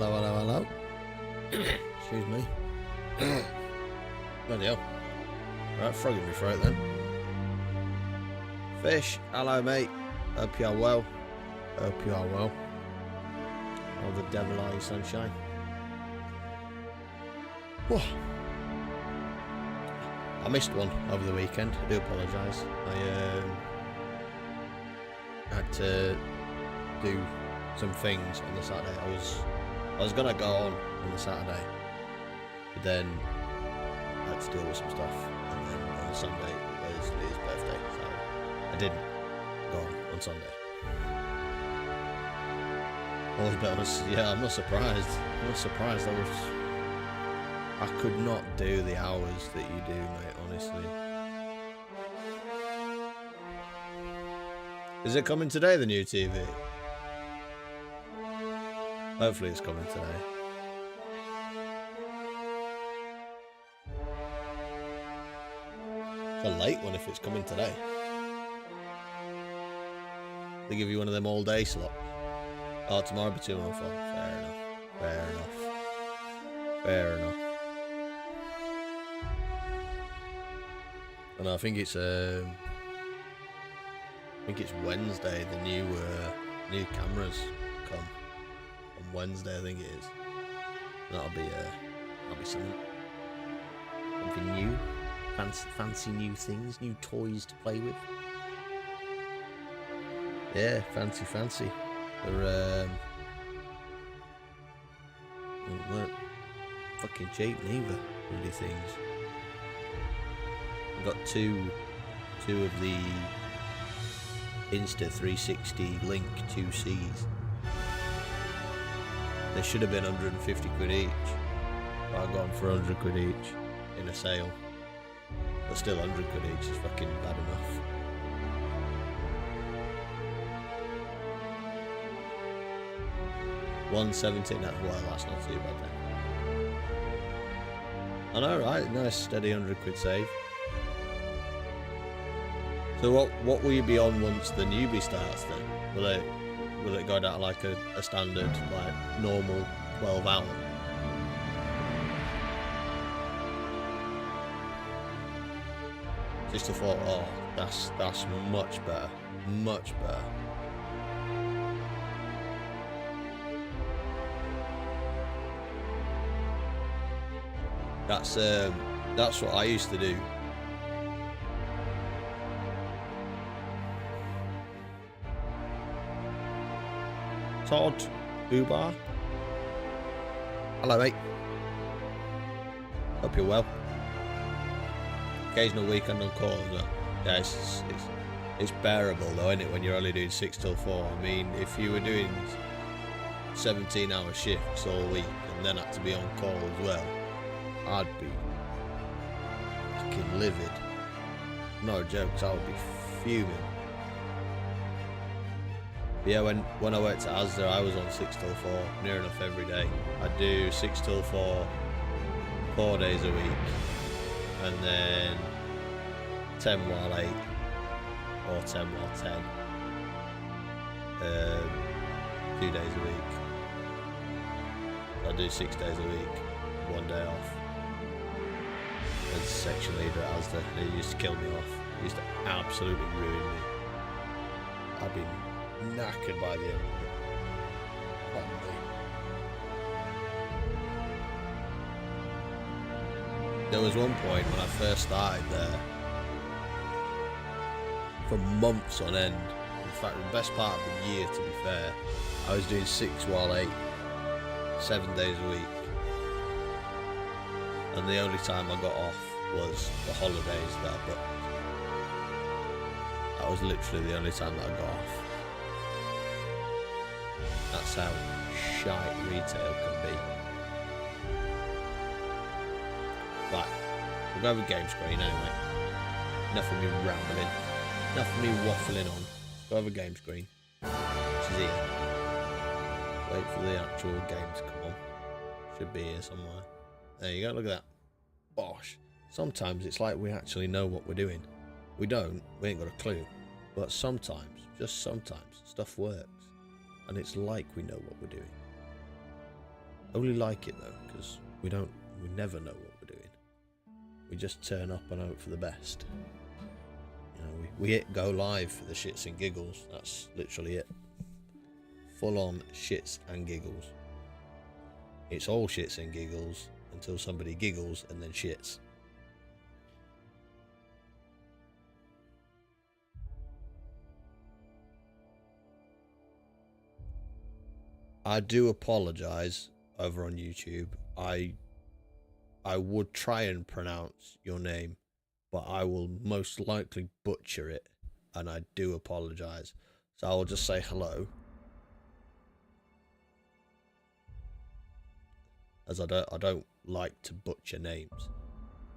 Hello, hello, hello. Excuse me. Bloody hell. Right, frog in my throat then. Fish, hello mate. Hope you are well. Hope you are well. How the devil are you, sunshine? Whoa. I missed one over the weekend. I do apologise. I had to do some things on the Saturday. I was gonna go on the Saturday, but then I had to deal with some stuff, and then on Sunday was his birthday, so I didn't go on Sunday. Always be honest, yeah, I'm not surprised. I'm not surprised. I could not do the hours that you do, mate, honestly. Is it coming today, the new TV? Hopefully it's coming today. It's a late one if it's coming today. They give you one of them all day slots. Oh, tomorrow between 1 and 4. Fair enough. Fair enough. Fair enough. And I think it's Wednesday. The new cameras come on Wednesday. I think it is. And that'll be something new. Fancy new things, new toys to play with. Yeah, fancy. They're weren't fucking cheap neither. Really things. I've got two of the Insta 360 Link 2Cs. They should have been 150 quid each, but I got them for 100 quid each in a sale. But still, 100 quid each is fucking bad enough. $117. Well, that's not too bad then. I know, right? Nice steady 100 quid save. So what will you be on once the newbie starts then? Will it go down to like a standard, like normal 12 hour? Just a thought, oh, that's much better. Much better. That's what I used to do. Todd Ubar. Hello mate. Hope you're well. Occasional weekend on call as well. Yeah, it's bearable though, isn't it, when you're only doing 6 till 4. I mean, if you were doing 17-hour shifts all week and then had to be on call as well, I'd be fucking livid. No jokes, I would be fuming. But yeah, when I worked at Asda, I was on 6 till 4, near enough every day. I'd do 6 till 4, 4 days a week, and then 10 while 8, or 10 while 10, 2 days a week. I'd do 6 days a week, 1 day off. As section leader at Asda, it used to kill me off. It used to absolutely ruin me. I'd be knackered by the end of it. There was one point when I first started there, for months on end. In fact, the best part of the year, to be fair, I was doing 6 while 8, 7 days a week. And the only time I got off was the holidays that I booked. That was literally the only time that I got off. That's how shite retail can be. Right, we'll go with game screen anyway. Enough of me rambling. Enough of me waffling on. Go over game screen. Which is here. Wait for the actual game to come on. Should be here somewhere. There you go, look at that. Bosh. Sometimes it's like we actually know what we're doing. We don't, we ain't got a clue. But sometimes, just sometimes, stuff works. And it's like we know what we're doing. Only like it though, because we never know what we're doing. We just turn up and hope for the best. You know, we hit go live for the shits and giggles. That's literally it. Full on shits and giggles. It's all shits and giggles until somebody giggles and then shits. I do apologise over on YouTube. I would try and pronounce your name, but I will most likely butcher it, and I do apologise. So I will just say hello, as I don't like to butcher names.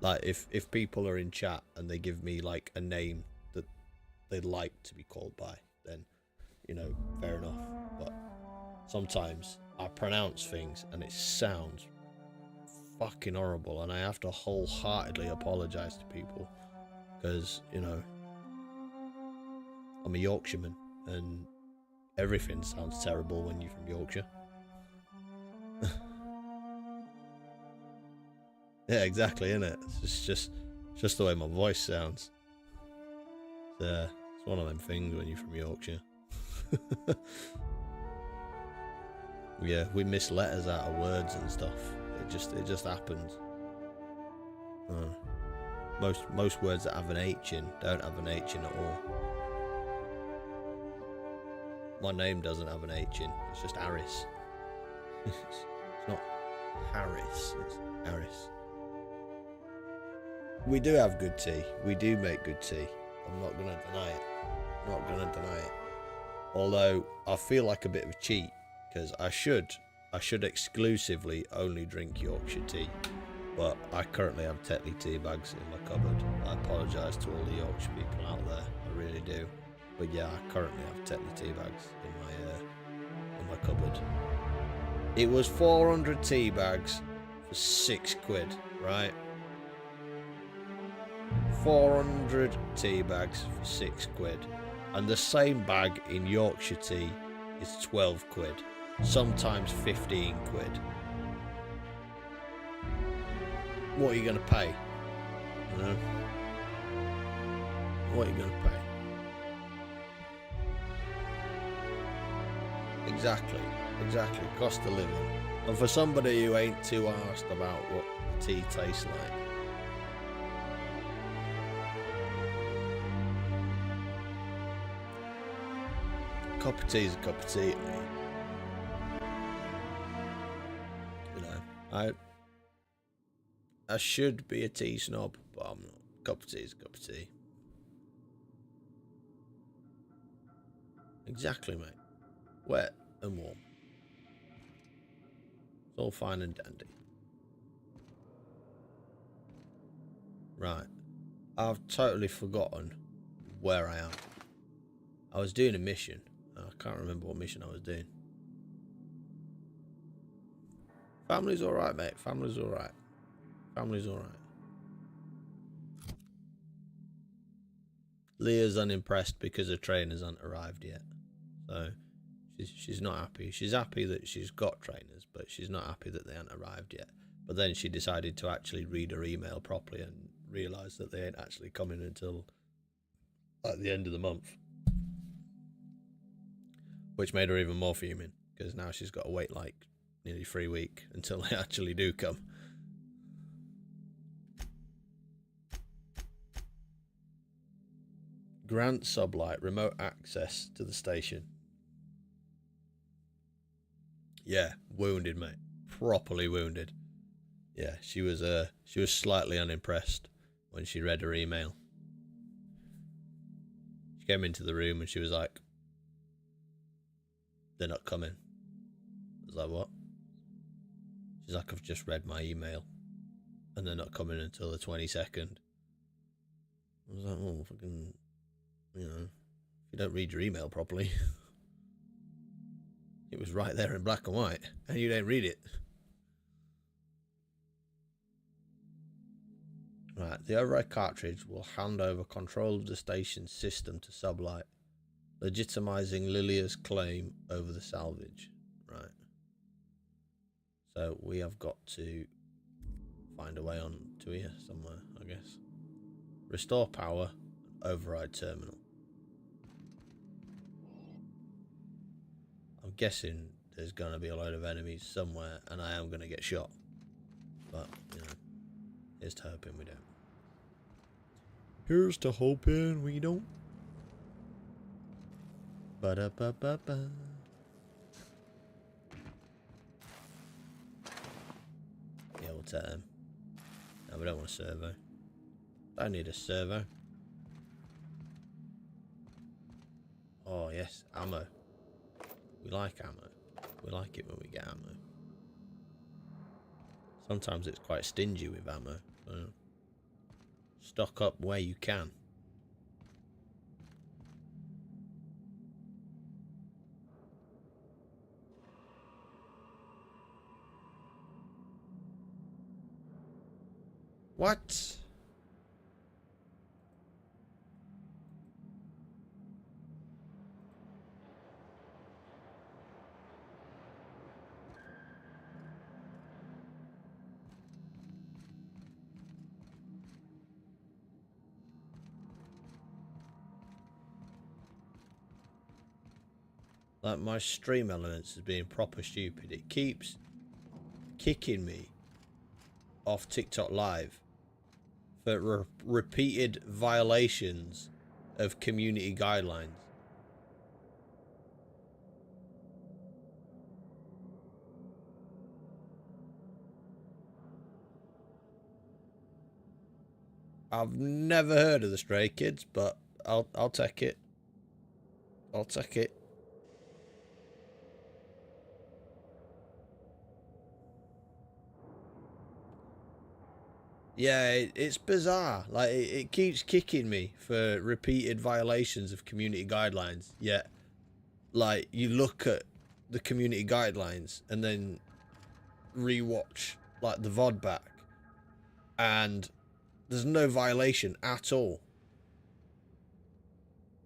Like if people are in chat and they give me like a name that they'd like to be called by, then you know, fair enough. But sometimes I pronounce things and it sounds fucking horrible, and I have to wholeheartedly apologise to people because, you know, I'm a Yorkshireman and everything sounds terrible when you're from Yorkshire. Yeah, exactly, innit? It's just the way my voice sounds. It's one of them things when you're from Yorkshire. Yeah, we miss letters out of words and stuff. It just happens. Most words that have an H in don't have an H in at all. My name doesn't have an H in. It's just Harris. It's not Harris. It's Harris. We do have good tea. We do make good tea. I'm not gonna deny it. I'm not gonna deny it. Although I feel like a bit of a cheat because I should exclusively only drink Yorkshire tea. But I currently have Tetley tea bags in my cupboard. I apologise to all the Yorkshire people out there. I really do. But yeah, I currently have Tetley tea bags in my cupboard. It was 400 tea bags for £6, right? 400 tea bags for £6, and the same bag in Yorkshire tea is £12, sometimes £15. What are you going to pay? You know? What are you going to pay? Exactly, cost of living. And for somebody who ain't too arsed about what the tea tastes like, a cup of tea is a cup of tea to me. You know, I should be a tea snob, but I'm not. A cup of tea is a cup of tea. Exactly, mate. Wet and warm. It's all fine and dandy. Right. I've totally forgotten where I am. I was doing a mission. I can't remember what mission I was doing. Family's alright, mate. Family's alright. Family's alright. Leah's unimpressed because her trainers haven't arrived yet. So she's not happy. She's happy that she's got trainers, but she's not happy that they haven't arrived yet. But then she decided to actually read her email properly and realised that they ain't actually coming until at the end of the month. Which made her even more fuming, because now she's got to wait like nearly 3 weeks until they actually do come. Grant Sublight, remote access to the station. Yeah, wounded, mate. Properly wounded. Yeah, she was slightly unimpressed when she read her email. She came into the room and she was like, "They're not coming." I was like, "What?" She's like, "I've just read my email and they're not coming until the 22nd. I was like, "Oh, fucking, you know, if you don't read your email properly." It was right there in black and white, and you didn't read it. Right, the override cartridge will hand over control of the station's system to Sublight, legitimizing Lilia's claim over the salvage. Right. So we have got to find a way on to here somewhere, I guess. Restore power, override terminal. I'm guessing there's going to be a load of enemies somewhere and I am going to get shot. But, you know, here's to hoping we don't. Here's to hoping we don't. Ba-da-ba-ba-ba. Yeah, we'll take them. No, we don't want a servo. Don't need a servo. Oh, yes, ammo. We like ammo. We like it when we get ammo. Sometimes it's quite stingy with ammo. So stock up where you can. What? Like, my stream elements is being proper stupid. It keeps kicking me off TikTok Live for repeated violations of community guidelines. I've never heard of the Stray Kids, but I'll take it. I'll take it. Yeah, it's bizarre. Like, it keeps kicking me for repeated violations of community guidelines. Yet, like, you look at the community guidelines and then rewatch, like, the VOD back, and there's no violation at all.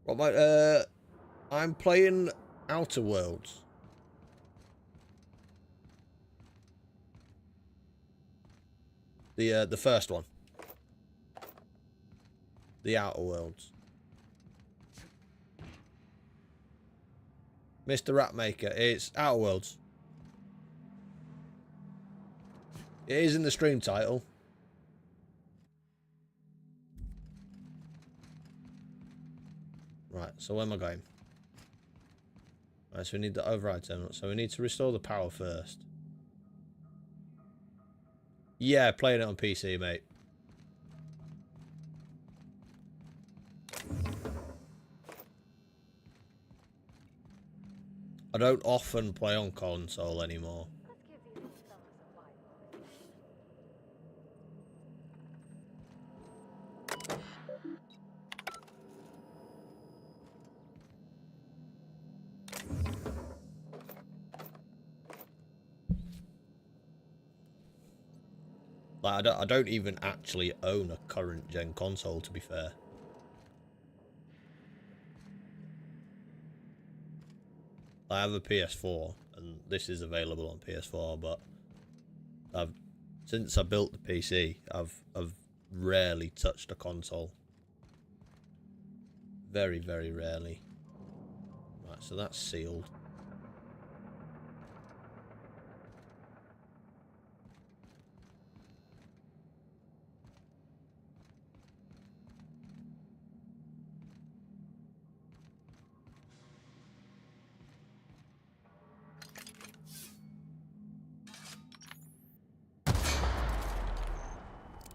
What, I'm playing Outer Worlds. The first one. The Outer Worlds. Mr. Ratmaker, it's Outer Worlds. It is in the stream title. Right, so where am I going? Right, so we need the override terminal. So we need to restore the power first. Yeah, playing it on PC, mate. I don't often play on console anymore. Like, I don't even actually own a current gen console, to be fair. I have a PS4, and this is available on PS4, but since I built the PC, I've rarely touched a console. Very, very rarely. Right, so that's sealed.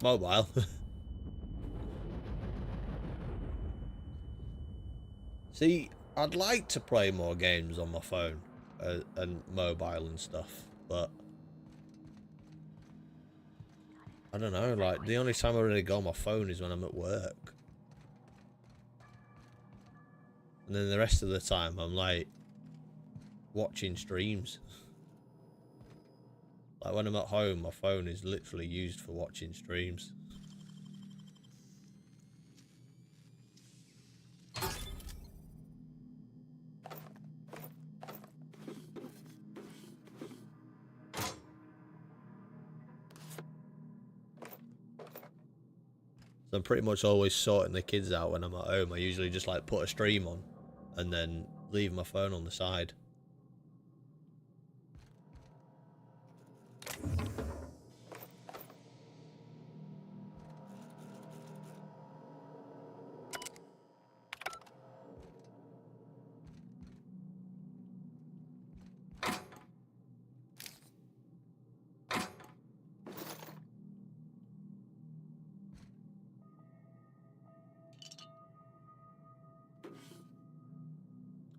Mobile. See, I'd like to play more games on my phone and mobile and stuff, but I don't know, like, the only time I really go on my phone is when I'm at work. And then the rest of the time, I'm, like, watching streams. Like, when I'm at home, my phone is literally used for watching streams. So I'm pretty much always sorting the kids out when I'm at home. I usually just like put a stream on and then leave my phone on the side.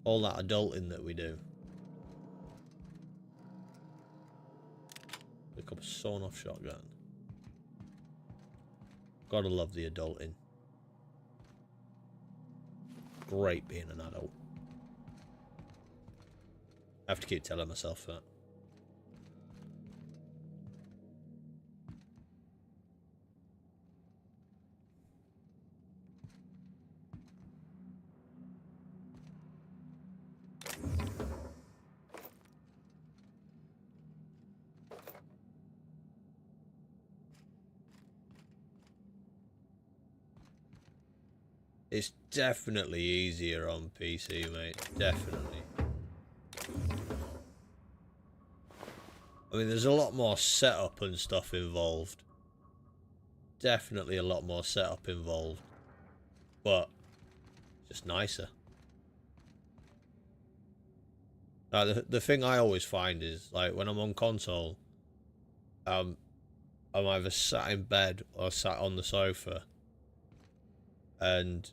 All that adulting that we do. Pick up a sawn-off shotgun. Gotta love the adulting. Great being an adult. I have to keep telling myself that. It's definitely easier on PC, mate. Definitely. I mean, there's a lot more setup and stuff involved. Definitely a lot more setup involved. But, just nicer. The thing I always find is, like, when I'm on console, I'm either sat in bed or sat on the sofa. And,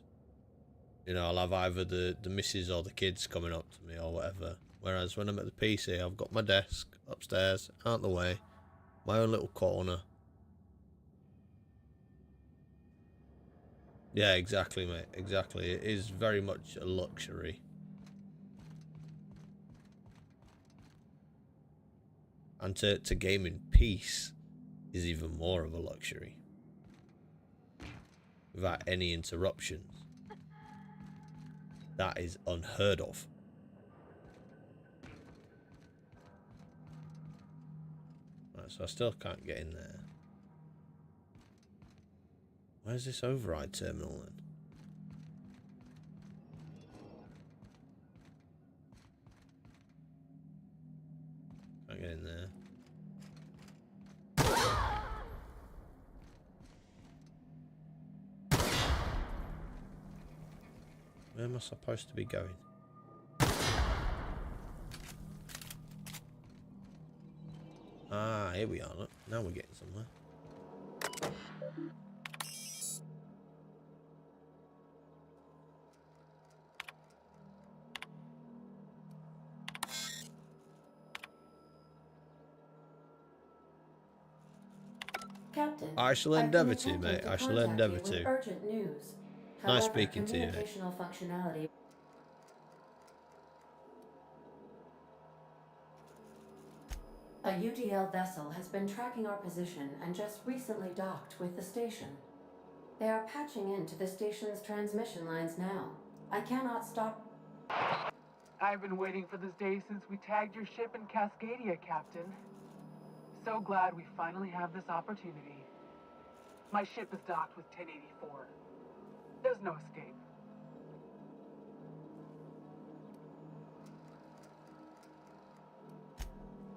you know, I'll have either the missus or the kids coming up to me or whatever. Whereas when I'm at the PC, I've got my desk upstairs, out of the way, my own little corner. Yeah, exactly, mate. Exactly. It is very much a luxury. And to game in peace is even more of a luxury. Without any interruptions. That is unheard of. Right, so I still can't get in there. Where's this override terminal then? Can't get in there. Where am I supposed to be going? Ah, here we are. Look, now we're getting somewhere. Captain, I shall endeavour to, mate. I shall endeavour to. Urgent news. Nice speaking to you, mate. Functionality. A UDL vessel has been tracking our position and just recently docked with the station. They are patching into the station's transmission lines now. I cannot stop. I've been waiting for this day since we tagged your ship in Cascadia, Captain. So glad we finally have this opportunity. My ship is docked with 1084. There's no escape.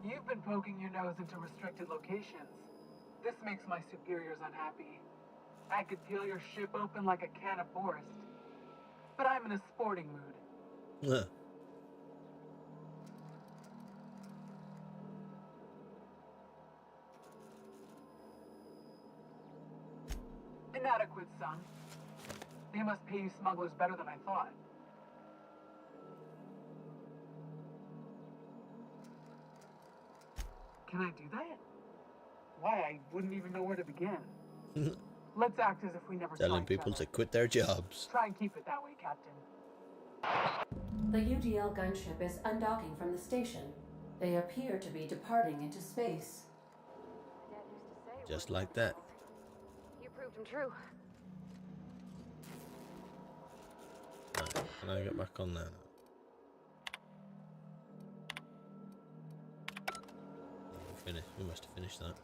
You've been poking your nose into restricted locations. This makes my superiors unhappy. I could peel your ship open like a can of Forest. But I'm in a sporting mood. Yeah. Inadequate, son. They must pay you smugglers better than I thought. Can I do that? Why, I wouldn't even know where to begin. Let's act as if we never saw Telling each people other. to quit their jobs. Try and keep it that way, Captain. The UDL gunship is undocking from the station. They appear to be departing into space. Just like that. You proved him true. Right, can I get back on there now? We must have finished that.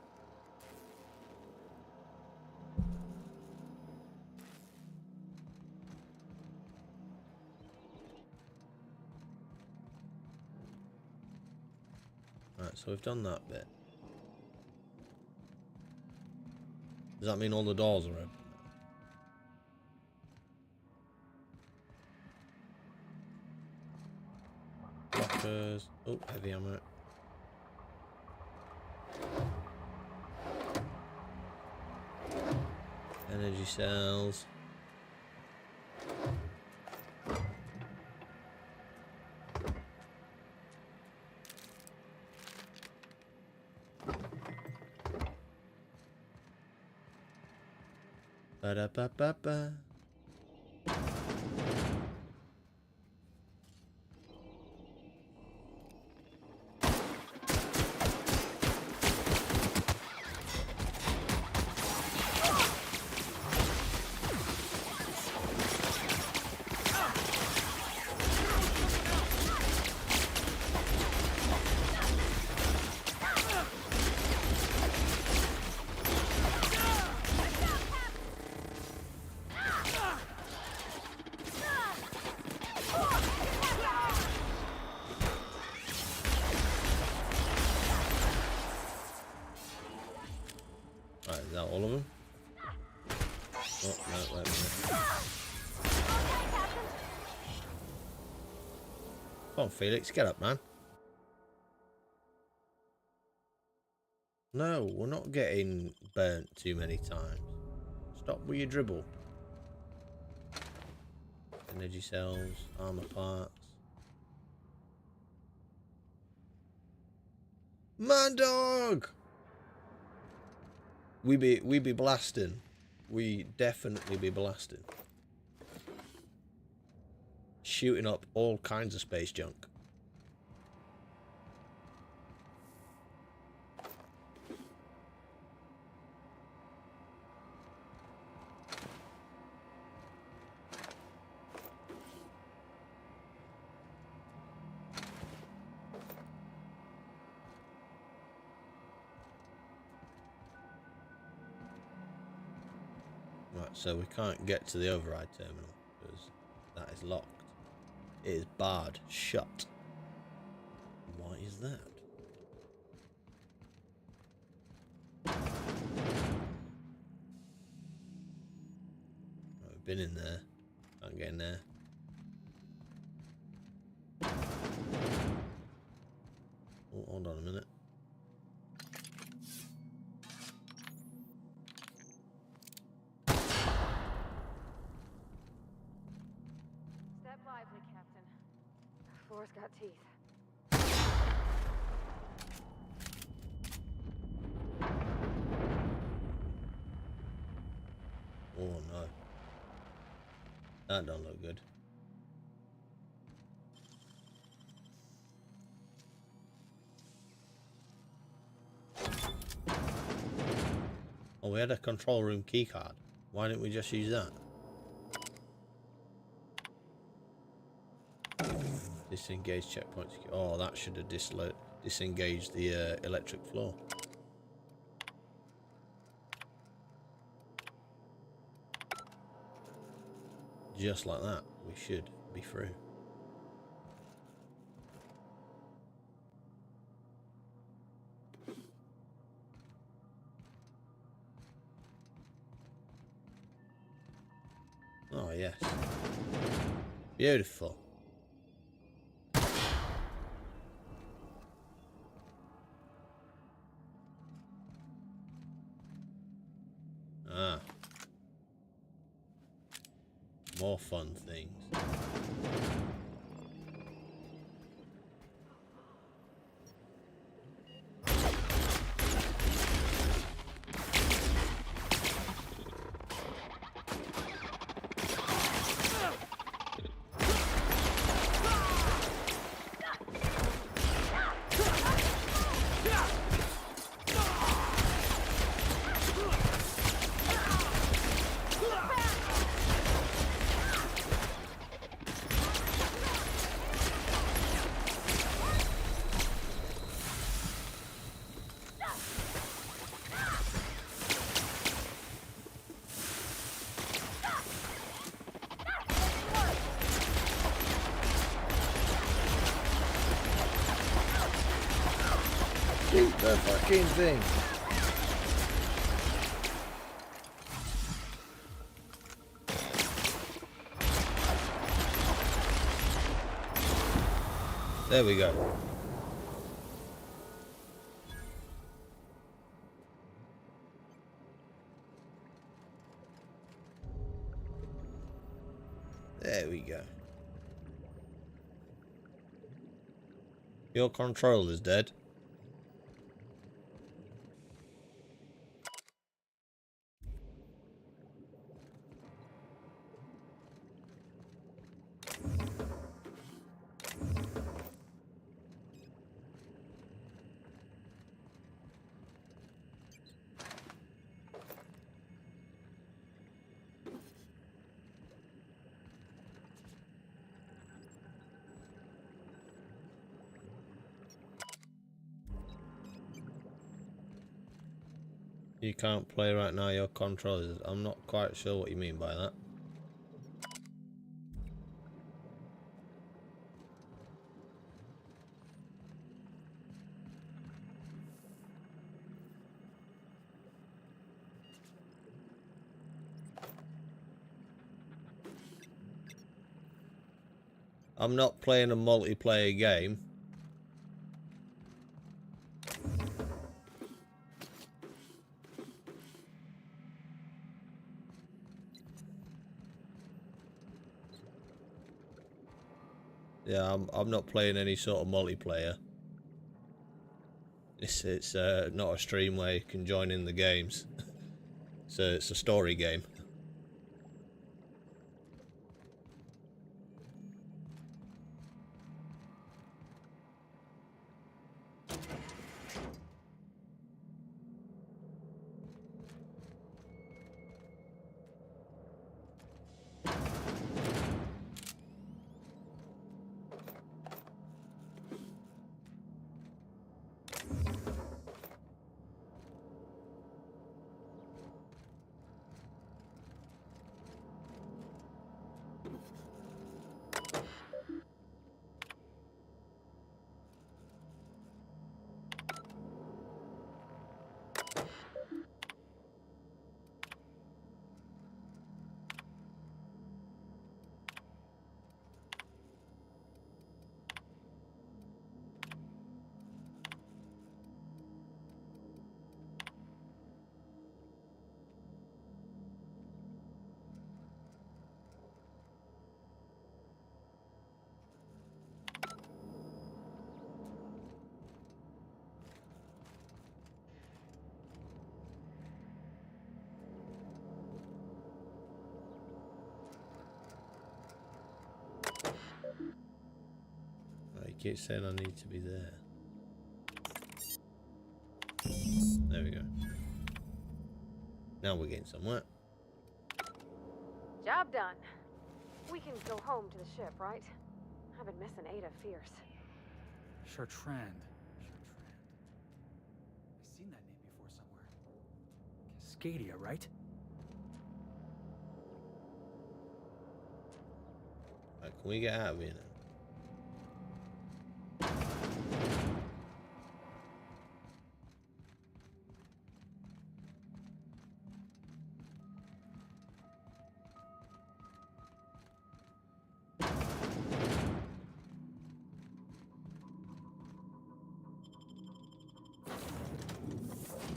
Right, so we've done that bit. Does that mean all the doors are open? Lockers. Oh, heavy ammo. Energy cells. Ba-da-ba-ba-ba. Right, is that all of them? Oh, no, wait a minute. Come on, Felix, get up, man. No, we're not getting burnt too many times. Stop with your dribble. Energy cells, armor parts. Man dog! We be blasting. We definitely be blasting. Shooting up all kinds of space junk. Right, so we can't get to the override terminal because that is locked. It is barred shut. Why is that? Right, we've been in there. Can't get in there. Oh, hold on a minute. Step lively, Captain. The floor's got teeth. Oh no. That don't look good. Oh, we had a control room keycard. Why didn't we just use that? Disengage checkpoint. Oh, that should have disengaged the electric floor. Just like that, we should be through. Oh, yes. Beautiful. Ah. More fun things. the fucking thing. There we go. There we go. Your controller's dead. You can't play right now, your controllers. I'm not quite sure what you mean by that. I'm not playing a multiplayer game. Yeah, I'm not playing any sort of multiplayer. It's not a stream where you can join in the games. So it's a story game. I keep saying I need to be there. There we go. Now we're getting somewhere. Job done. We can go home to the ship, right? I've been missing Ada fierce. Chartrand. I've seen that name before somewhere. Cascadia, right? Right, can we get out of here now?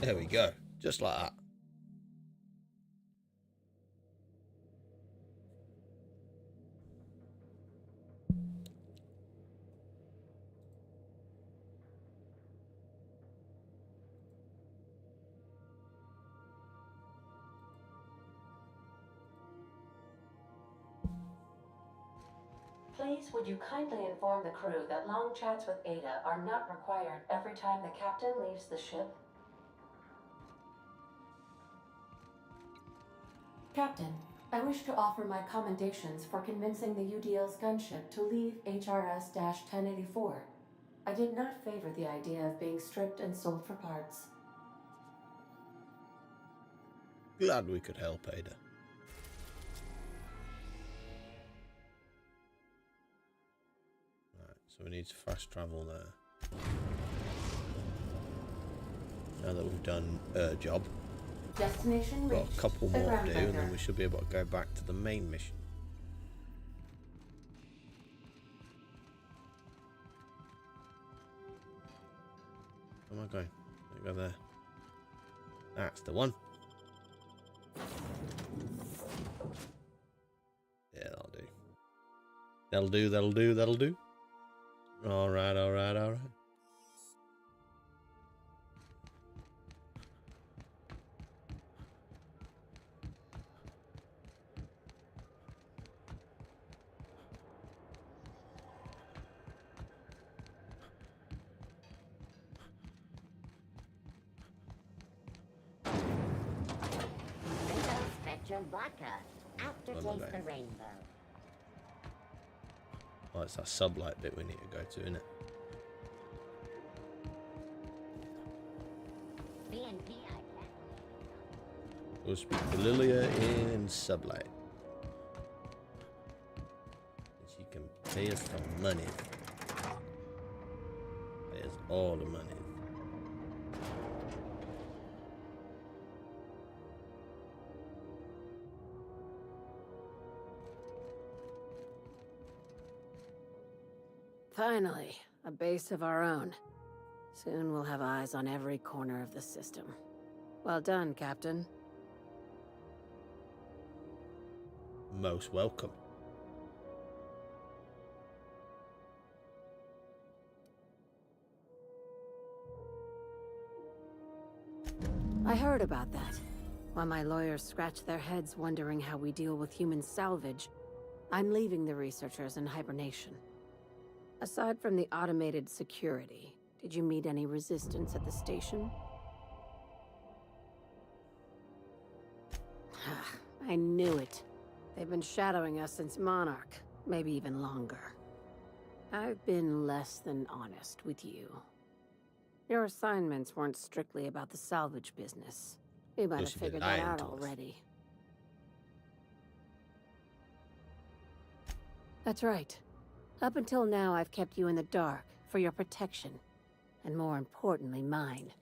There we go. Just like that. Please, would you kindly inform the crew that long chats with Ada are not required every time the captain leaves the ship? Captain, I wish to offer my commendations for convincing the UDL's gunship to leave HRS-1084. I did not favor the idea of being stripped and sold for parts. Glad we could help, Ada. Right, so we need to fast travel there. Now that we've done a job, Destination got reached. a couple The more to do, and groundbreaker. then we should be able to go back to the main mission. Where am I going? I go there. That's the one. Yeah, that'll do. That'll do, that'll do, that'll do. Alright, alright, alright. Window Spectrum Vodka. Aftertaste Okay. the rainbow. Oh, it's that sublight bit we need to go to, isn't it? BNP We'll speak to Lilia in sublight. She can pay us some money. Pay us all the money. Finally, a base of our own. Soon we'll have eyes on every corner of the system. Well done, Captain. Most welcome. I heard about that. While my lawyers scratch their heads wondering how we deal with human salvage, I'm leaving the researchers in hibernation. Aside from the automated security, did you meet any resistance at the station? I knew it. They've been shadowing us since Monarch, maybe even longer. I've been less than honest with you. Your assignments weren't strictly about the salvage business. You might have Plus you've been figured that lying out to us. already. That's right. Up until now, I've kept you in the dark for your protection, and more importantly, mine.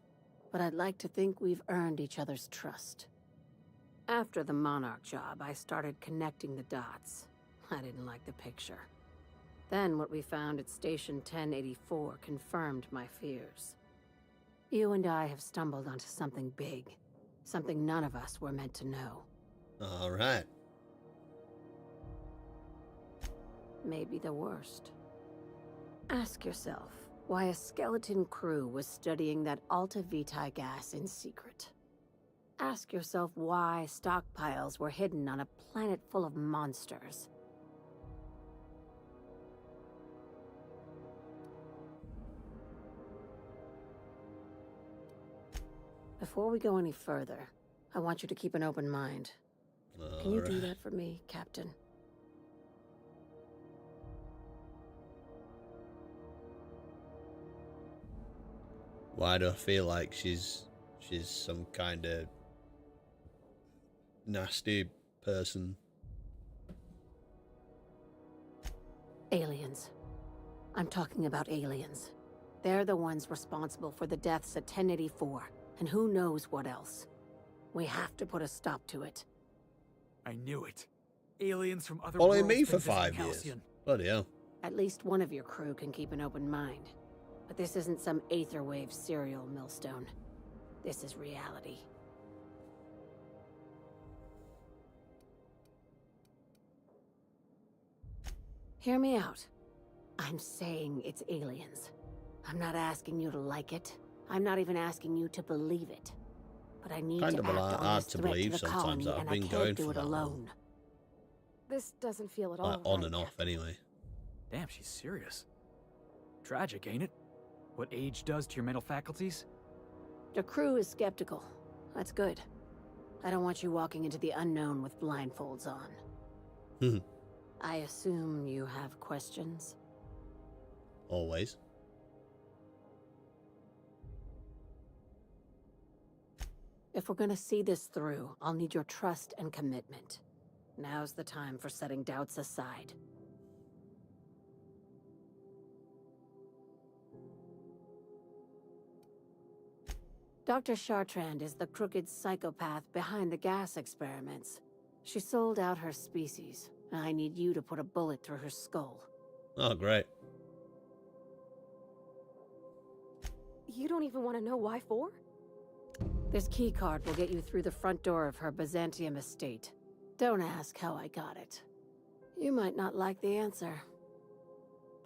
But I'd like to think we've earned each other's trust. After the Monarch job, I started connecting the dots. I didn't like the picture. Then what we found at Station 1084 confirmed my fears. You and I have stumbled onto something big. Something none of us were meant to know. Alright. Maybe the worst. Ask yourself why a skeleton crew was studying that Alta Vitae gas in secret. Ask yourself why stockpiles were hidden on a planet full of monsters. Before we go any further, I want you to keep an open mind. Can you do that for me, Captain? Why do I feel like she's some kind of nasty person? Aliens. I'm talking about aliens. They're the ones responsible for the deaths at 1084, and who knows what else. We have to put a stop to it. I knew it. Aliens from other Following worlds me for been visiting 5 years. Halcyon. Bloody hell. At least one of your crew can keep an open mind. But this isn't some Aetherwave serial, Millstone. This is reality. Hear me out. I'm saying it's aliens. I'm not asking you to like it. I'm not even asking you to believe it. But I need Kind to of act hard on this to threat believe to the sometimes colony, that I've and I been can't going do for it that long. alone. This doesn't feel at all Like on right, and off Captain. anyway. Damn, she's serious. Tragic, ain't it? What age does to your mental faculties? The crew is skeptical. That's good. I don't want you walking into the unknown with blindfolds on. I assume you have questions? Always. If we're gonna see this through, I'll need your trust and commitment. Now's the time for setting doubts aside. Dr. Chartrand is the crooked psychopath behind the gas experiments. She sold out her species. I need you to put a bullet through her skull. Oh, great. You don't even want to know why for? This keycard will get you through the front door of her Byzantium estate. Don't ask how I got it. You might not like the answer.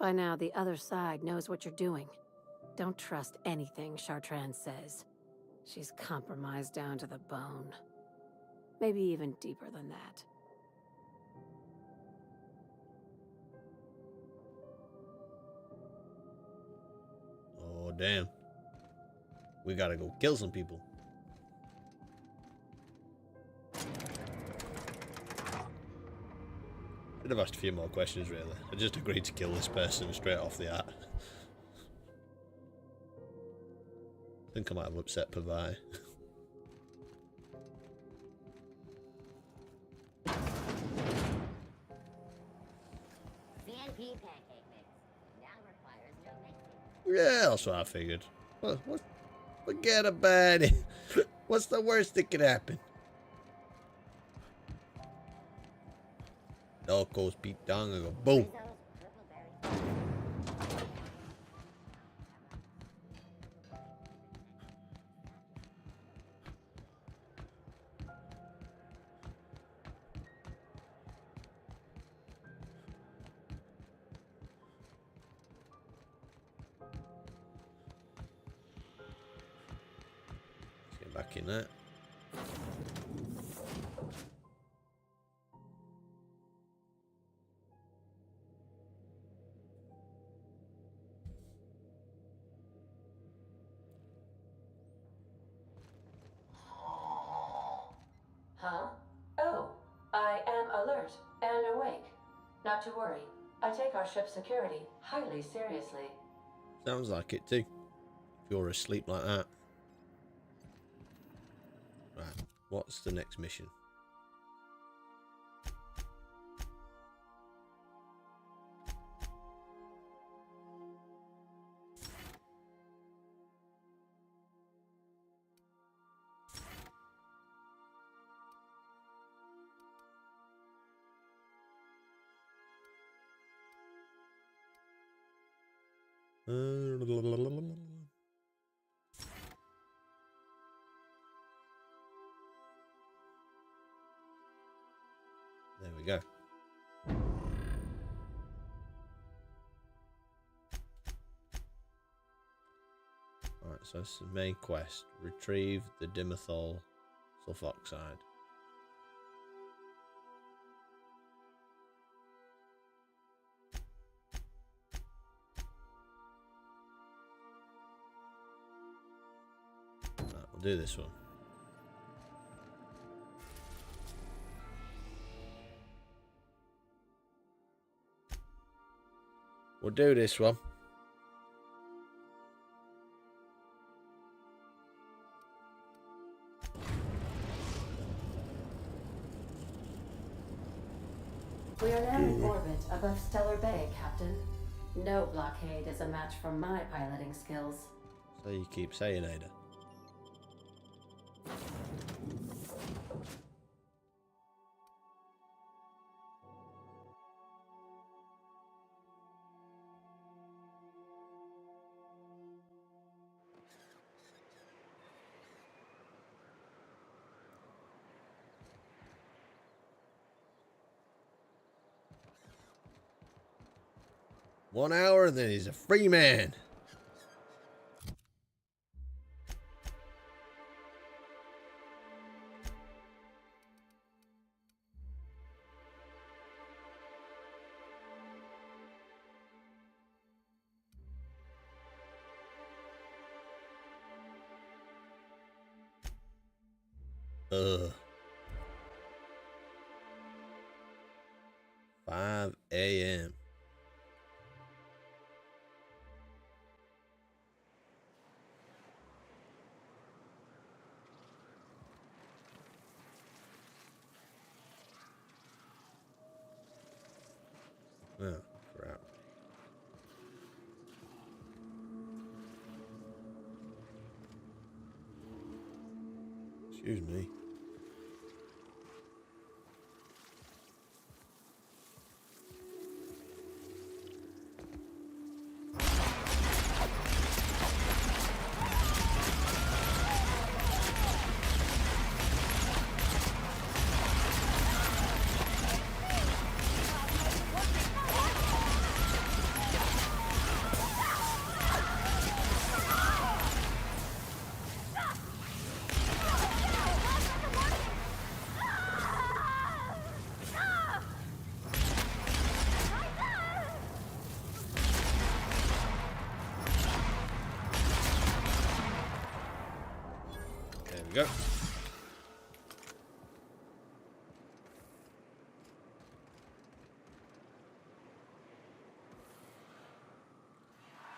By now, the other side knows what you're doing. Don't trust anything Chartrand says. She's compromised down to the bone. Maybe even deeper than that. Oh, damn. We gotta go kill some people. Should have asked a few more questions, really. I just agreed to kill this person straight off the bat. I think I might have upset Pavai. CNP pancake mix. Now requires no mixing. Yeah, that's what I figured. What? Forget about it. What's the worst that could happen? Dog goes beat down and go boom. Rizzo's purple berry. Let's get back in there. Huh? Oh, I am alert and awake. Not to worry. I take our ship's security highly seriously. Sounds like it too. If you're asleep like that. Right, what's the next mission? There we go. Alright, so this is the main quest. Retrieve the dimethyl sulfoxide. Right, we'll do this one. We'll do this one. We are now in orbit above Stellar Bay, Captain. No blockade is a match for my piloting skills. So you keep saying, Ada. One hour and then he's a free man. Ugh. 5 a.m. Oh, crap. Excuse me. There we go.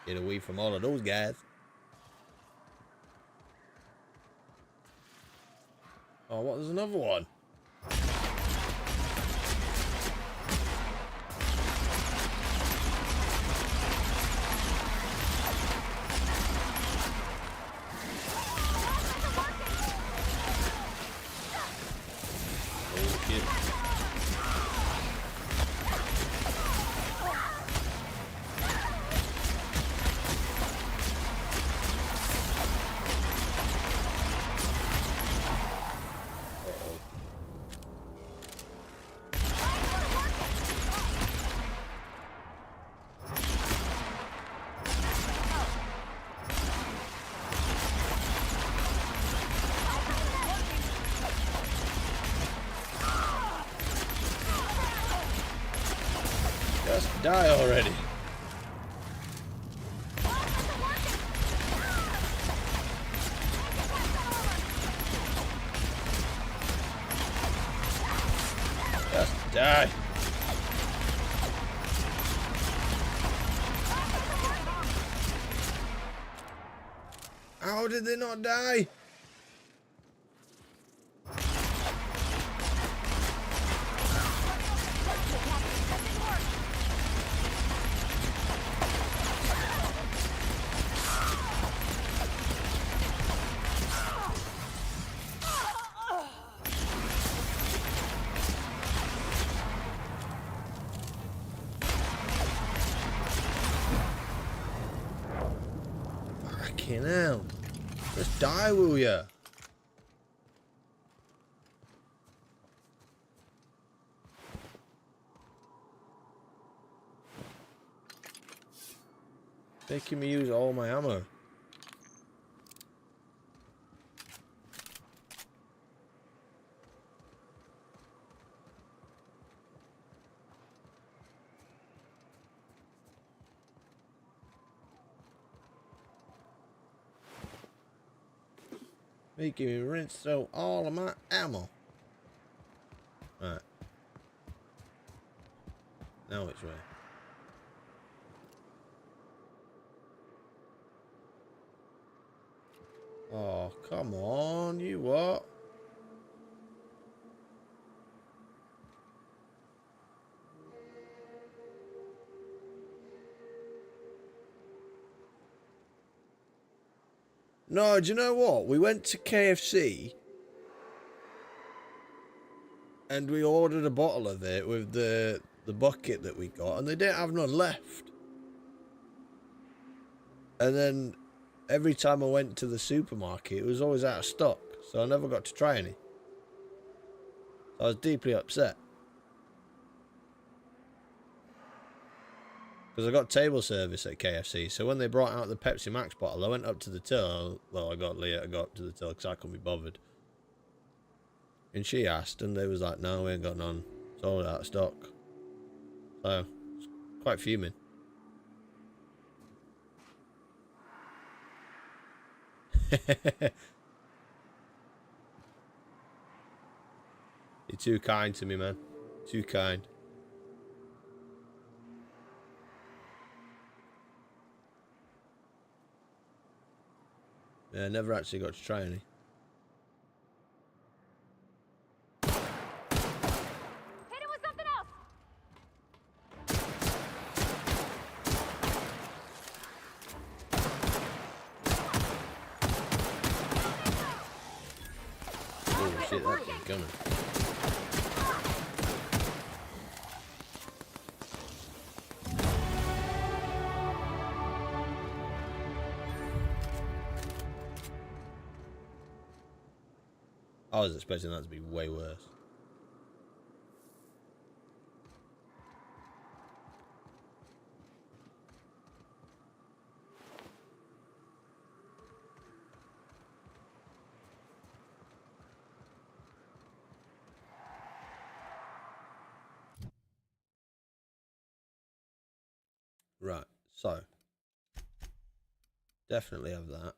Get away from all of those guys. Oh, what? There's another one. Oh, shit. Just die already. Just die. How did they not die? Fucking hell. Just die, will ya? Making me use all my ammo. Making me rinse through all of my ammo. Right. Now which way? Oh, come on, you what? No, do you know what? We went to KFC and we ordered a bottle of it with the bucket that we got, and they didn't have none left. And then every time I went to the supermarket, it was always out of stock, so I never got to try any. I was deeply upset. Because I got table service at KFC, so when they brought out the Pepsi Max bottle, I went up to the till. Well, I got Leah to go up to the till because I couldn't be bothered. And she asked, and they was like, no, we ain't got none. It's all out of stock. So, it's quite fuming. You're too kind to me, man. Too kind. Yeah, I never actually got to try any. Hit him with something else! shit, that's a gunner. I was expecting that to be way worse. Right, so definitely have that.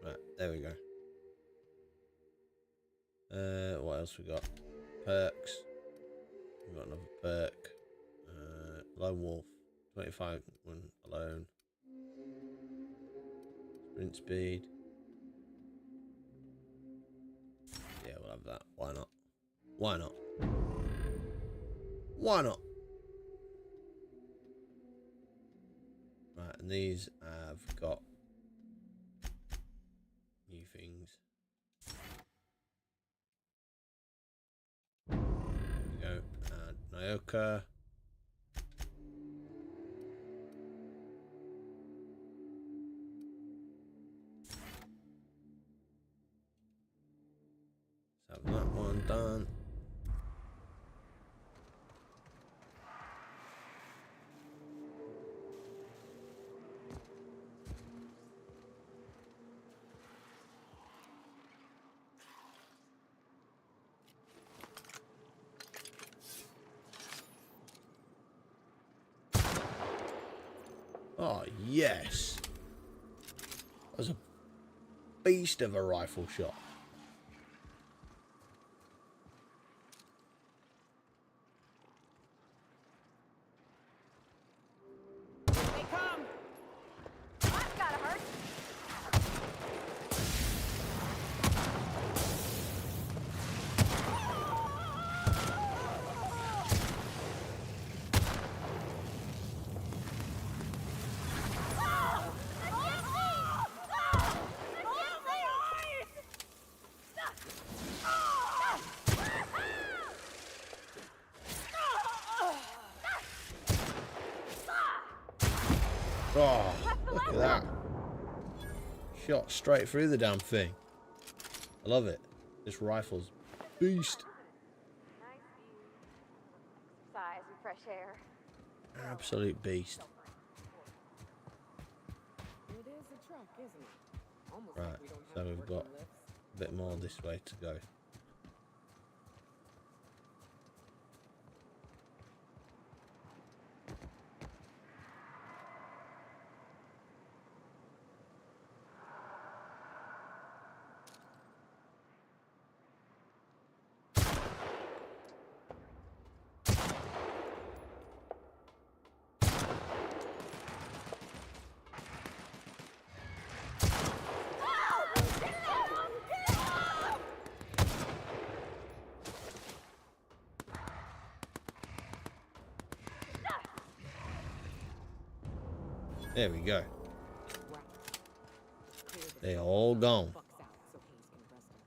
Right, there we go. What else we got? Perks. We've got another perk. Lone Wolf. 25 when alone. Sprint speed. Yeah, we'll have that. Why not? Why not? Why not? Right, and these have got new things. There we go. Nyoka. Let's have that one done. Oh, yes. That was a beast of a rifle shot. They come! That's gotta hurt! Oh, look at that. Shot straight through the damn thing. I love it. This rifle's beast. Nice view. Exercise and fresh air. Absolute beast. It is a truck, isn't it? Almost Right, like we don't so have we've working got lifts. a bit more this way to go. There we go. They all gone. Bucks out so Hayes can rest in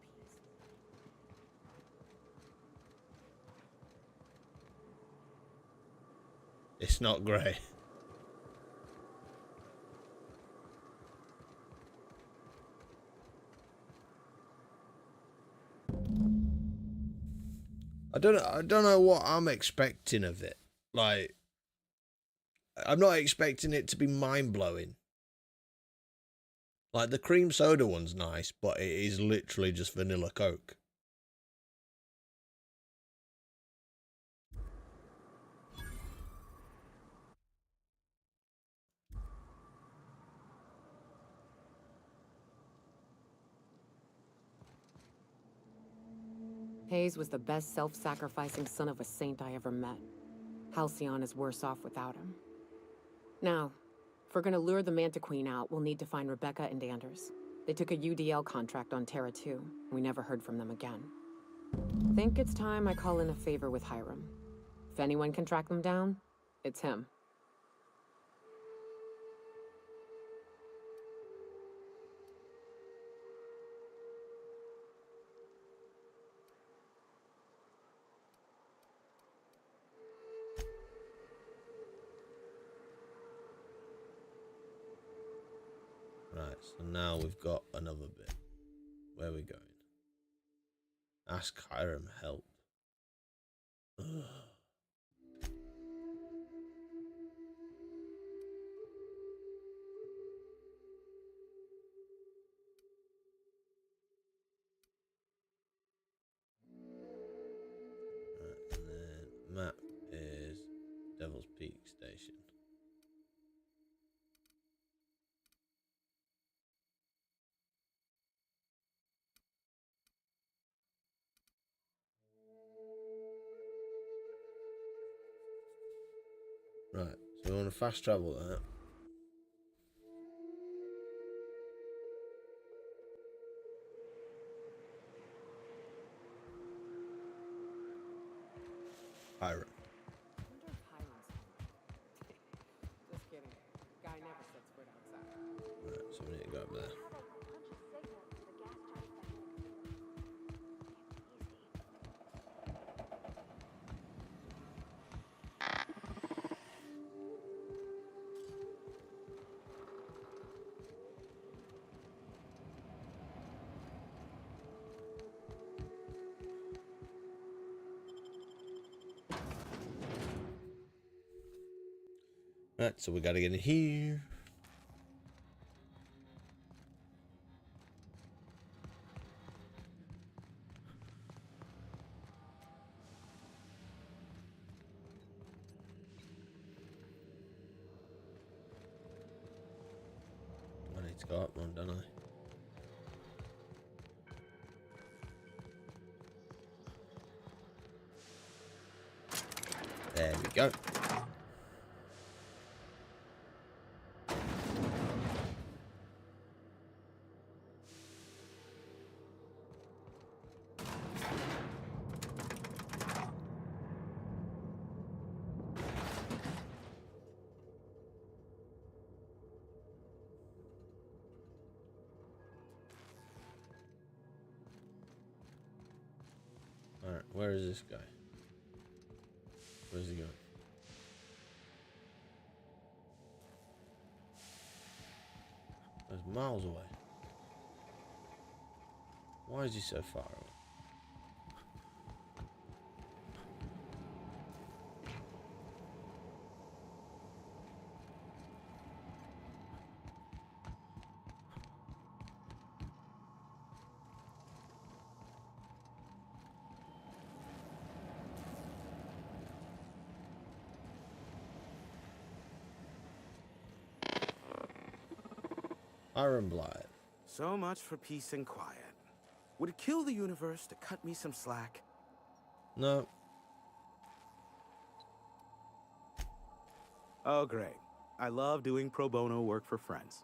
peace. It's not great. I don't know what I'm expecting of it. Like, I'm not expecting it to be mind-blowing. Like, the cream soda one's nice, but it is literally just vanilla Coke. Hayes was the best self-sacrificing son of a saint I ever met. Halcyon is worse off without him. Now, if we're gonna lure the Manta Queen out, we'll need to find Rebecca and Anders. They took a UDL contract on Terra 2. We never heard from them again. Think it's time I call in a favor with Hiram. If anyone can track them down, it's him. Right, so now we've got another bit. Where are we going? Ask Hiram help. Ugh. Right, and then map is Devil's Peak Station. Right, so we want to fast travel that. Hiram. Wonder if Hiram's home. Just kidding. Guy never sets foot outside. Right, so we need to go up there. Right, so we gotta get in here. I need to go up one, don't I? There we go. Alright, where is this guy? Where's he going? That's miles away. Why is he so far away? Iron Blight. So much for peace and quiet. Would it kill the universe to cut me some slack? No. Oh, great. I love doing pro bono work for friends.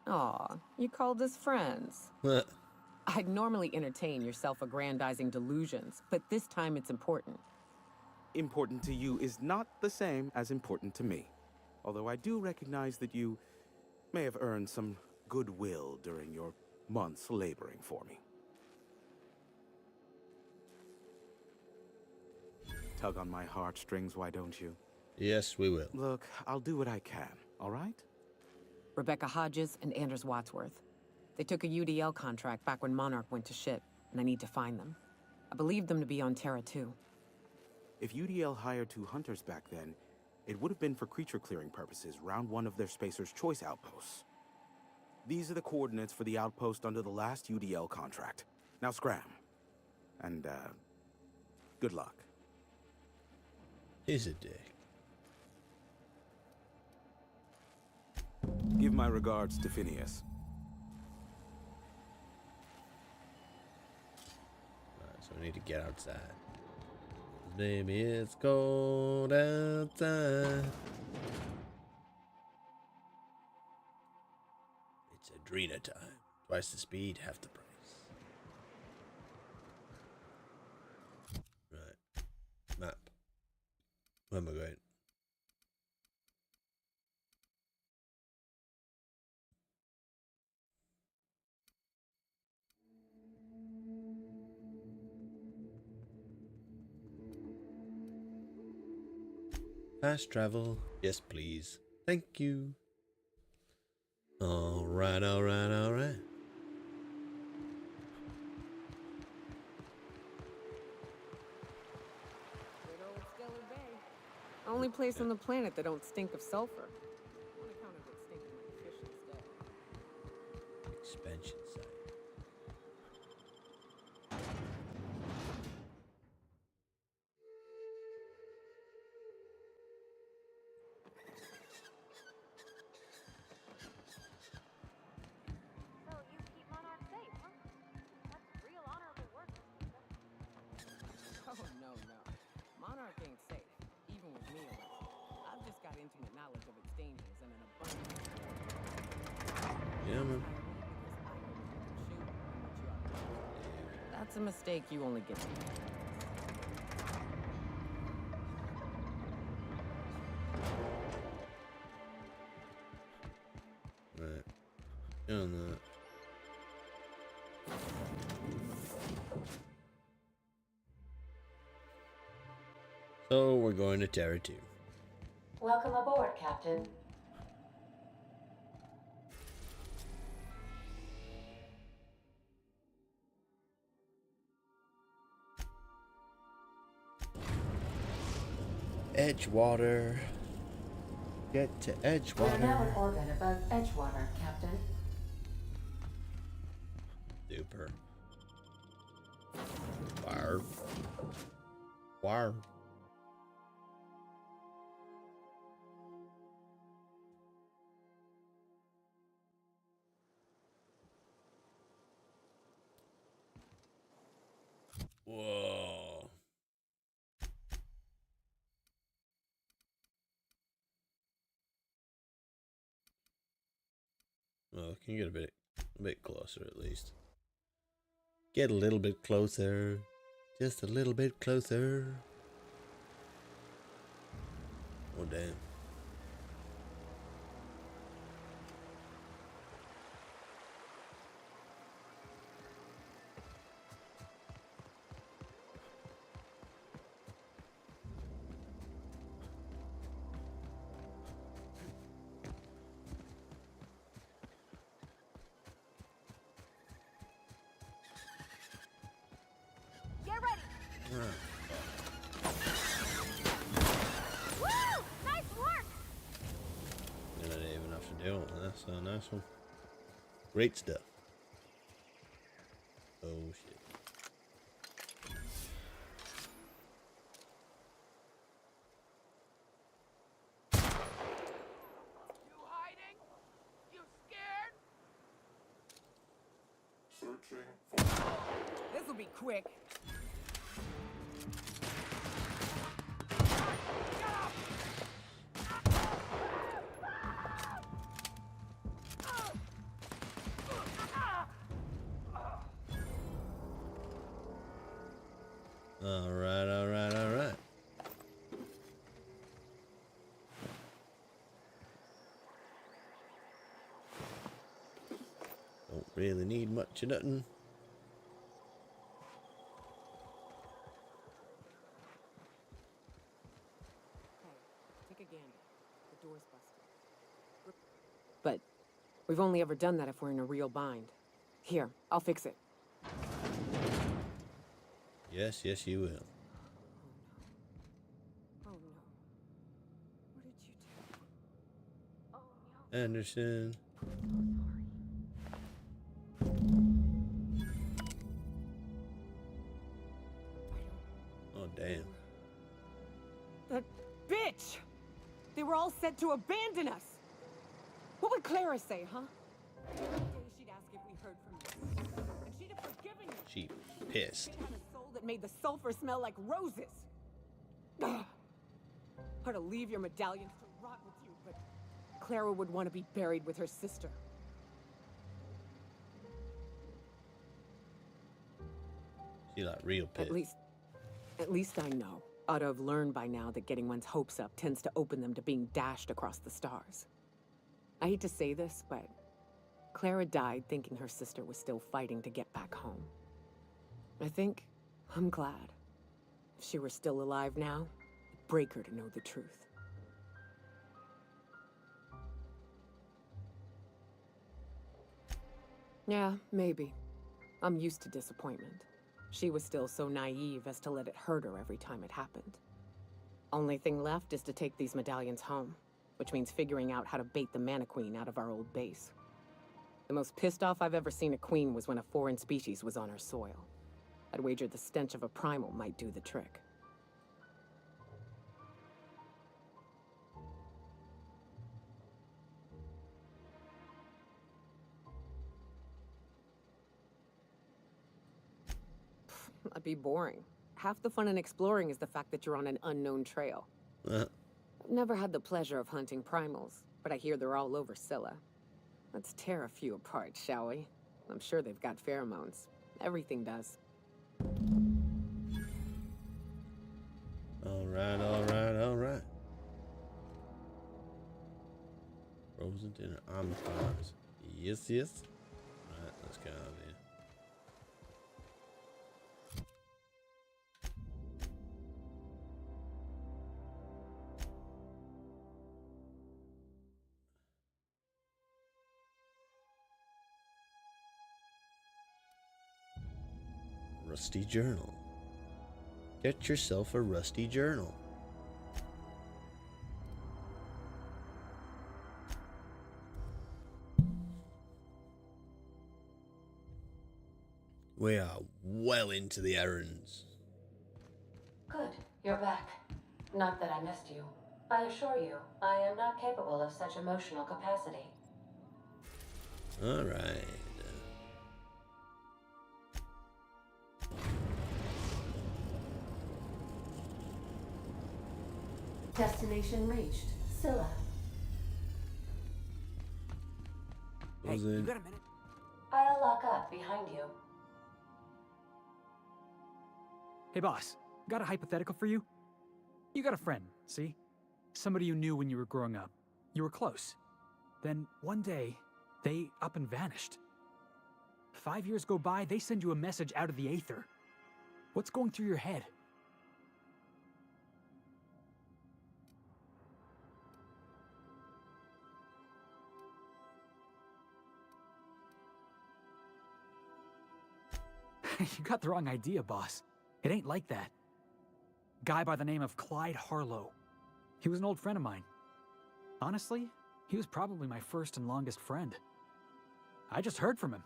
Aw, you called us friends. I'd normally entertain your self-aggrandizing delusions, but this time it's important. Important to you is not the same as important to me. Although I do recognize that you may have earned some goodwill during your months laboring for me. Tug on my heartstrings, why don't you? Yes, we will. Look, I'll do what I can, all right? Rebecca Hodges and Anders Wadsworth. They took a UDL contract back when Monarch went to shit, and I need to find them. I believe them to be on Terra 2. If UDL hired 2 hunters back then, it would have been for creature clearing purposes, round 1 of their Spacer's Choice outposts. These are the coordinates for the outpost under the last UDL contract. Now scram. And, good luck. He's a dick. Give my regards to Phineas. Right, so we need to get outside. Baby, it's cold outside. It's Adrena time. Twice the speed, half the price. Right. Map. Where am I going? Fast travel. Yes, please. Thank you. Alright, alright, alright. Good old Stellar Bay. Only place on the planet that don't stink of sulfur. On account of it stinking like fish instead. Expansion site. So you keep Monarch safe, huh? That's real honorable work, Miss Lisa. Oh, no. Monarch ain't safe, even with me around. I've just got intimate knowledge of its dangers and an abundance of Yeah, man. That's a mistake you only get to make. Right. On that. So we're going to Terra 2. Welcome aboard, Captain. Edgewater. Get to We are now in Edgewater. orbit above Edgewater, Captain. Super. Fire. Fire. Whoa. Well, can you get a bit closer at least? Get a little bit closer. Just a little bit closer. Oh, damn. Get ready! Ah, Woo! Nice work! I didn't even have to do it. That's a nice one. Great stuff. Oh, shit. You hiding? You scared? This'll be quick. Alright, alright, alright. Don't really need much of nothing. Hey, take a gander. The door's busted. But we've only ever done that if we're in a real bind. Here, I'll fix it. Yes, yes, you will. Oh no. What did you do? Oh no. Anderson. Oh, damn. That bitch! They were all set to abandon us! What would Clara say, huh? Every day she'd ask if we heard from you. And she'd have forgiven you. She pissed. She had a soul that made the sulfur smell like roses. or to leave your medallions to rot with you, but Clara would want to be buried with her sister. She like real pissed. At least I know. Ought to have learned by now that getting one's hopes up tends to open them to being dashed across the stars. I hate to say this, but Clara died thinking her sister was still fighting to get back home. I think I'm glad. If she were still alive now, it'd break her to know the truth. Yeah, maybe. I'm used to disappointment. She was still so naive as to let it hurt her every time it happened. Only thing left is to take these medallions home, which means figuring out how to bait the Mana Queen out of our old base. The most pissed off I've ever seen a queen was when a foreign species was on her soil. I'd wager the stench of a primal might do the trick. That'd be boring. Half the fun in exploring is the fact that you're on an unknown trail. I've never had the pleasure of hunting primals, but I hear they're all over Scylla. Let's tear a few apart, shall we? I'm sure they've got pheromones. Everything does. Alright. Frozen dinner. I'm fine. Yes. Alright, let's get out of here. Rusty journal. Get yourself a rusty journal. We are well into the errands. Good, you're back. Not that I missed you. I assure you, I am not capable of such emotional capacity. All right. Destination reached. Scylla. Hey, you got a minute? I'll lock up behind you. Hey, boss. Got a hypothetical for you? You got a friend, see? Somebody you knew when you were growing up. You were close. Then, one day, they up and vanished. 5 years go by, they send you a message out of the aether. What's going through your head? You got the wrong idea, boss. It ain't like that. Guy by the name of Clyde Harlow. He was an old friend of mine. Honestly, he was probably my first and longest friend. I just heard from him.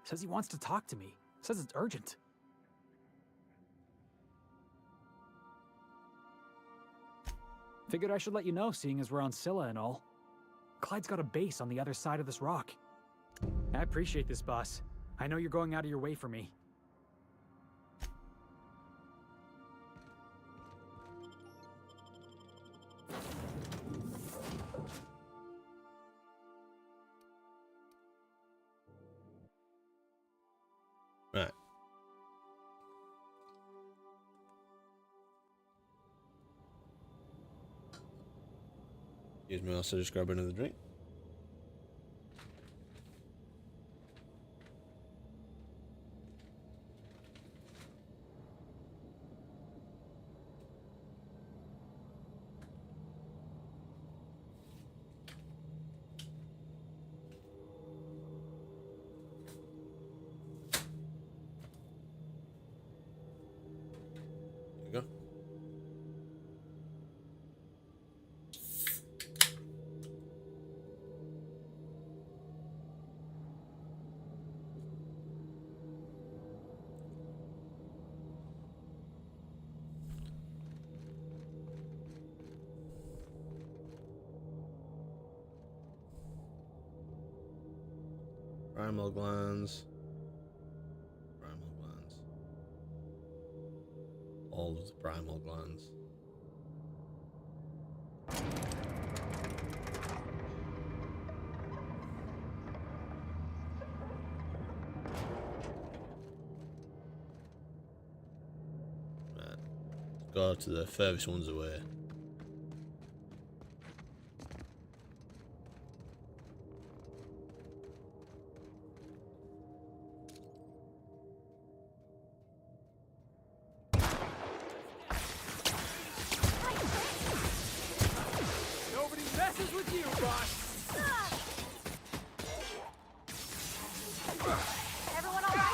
Says he wants to talk to me. Says it's urgent. Figured I should let you know, seeing as we're on Scylla and all. Clyde's got a base on the other side of this rock. I appreciate this, boss. I know you're going out of your way for me. Right. Excuse me, also just grab another drink. There you go. Primal glands. Primal glands. All of the primal glands. go to the furthest ones away. Nobody messes with you, boss! Everyone all right?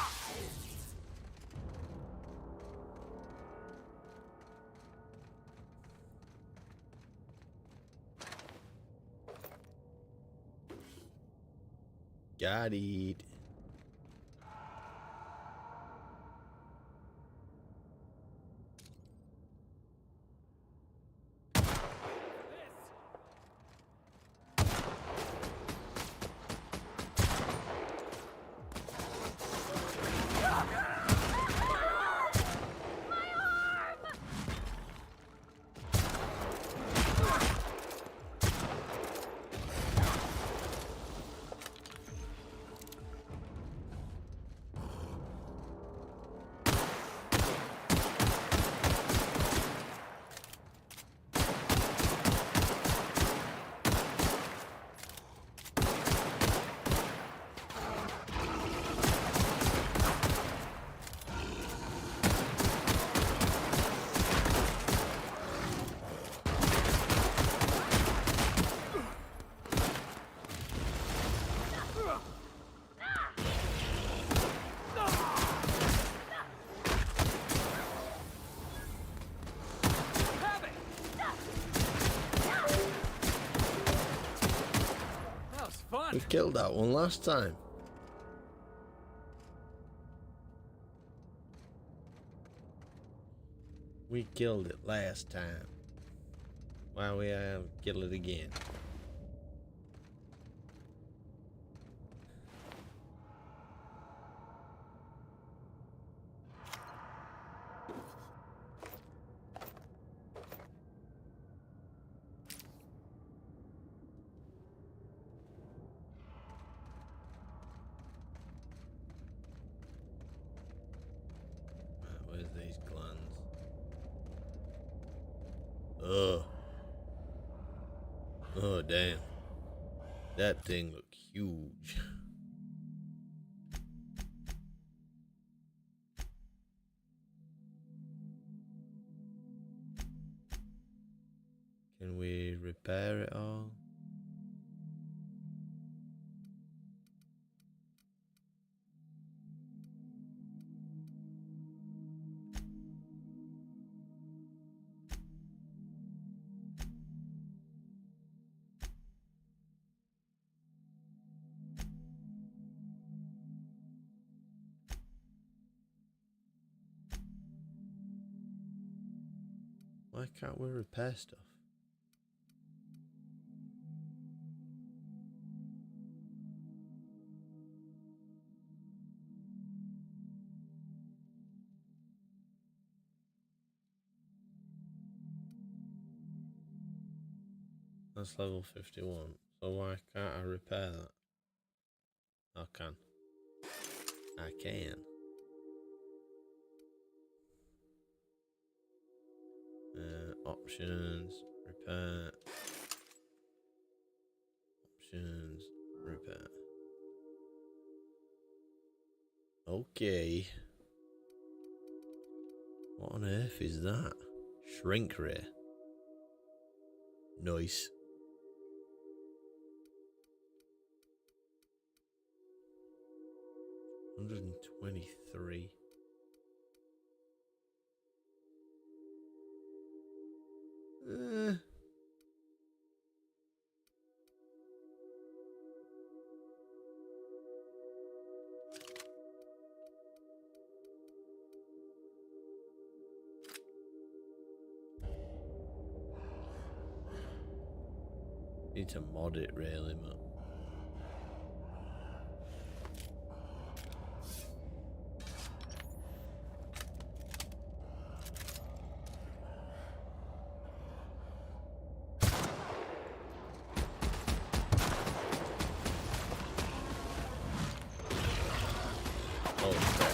Got it. We killed that one last time. We killed it last time. Why we kill it again? Where's these glands? Oh. Oh, damn. That thing looked huge. Can we repair it all? Why can't we repair stuff? That's level 51. So why can't I repair that? I can. I can. Options, repair. Options, repair. Okay. What on earth is that? Shrink ray. Nice. $123. Need to mod it really, man. Oh, crap.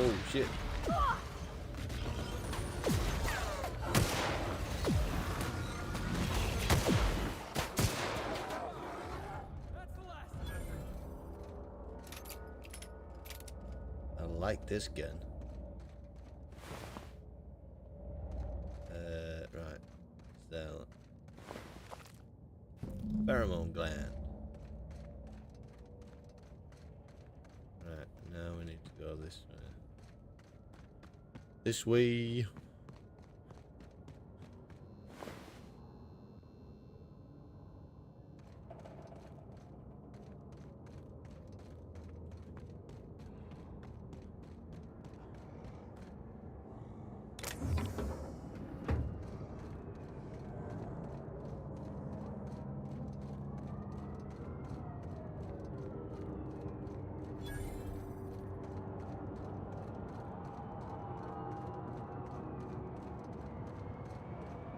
Oh shit. I like this gun. Right. So, pheromone gland. Right, now we need to go this way. This way.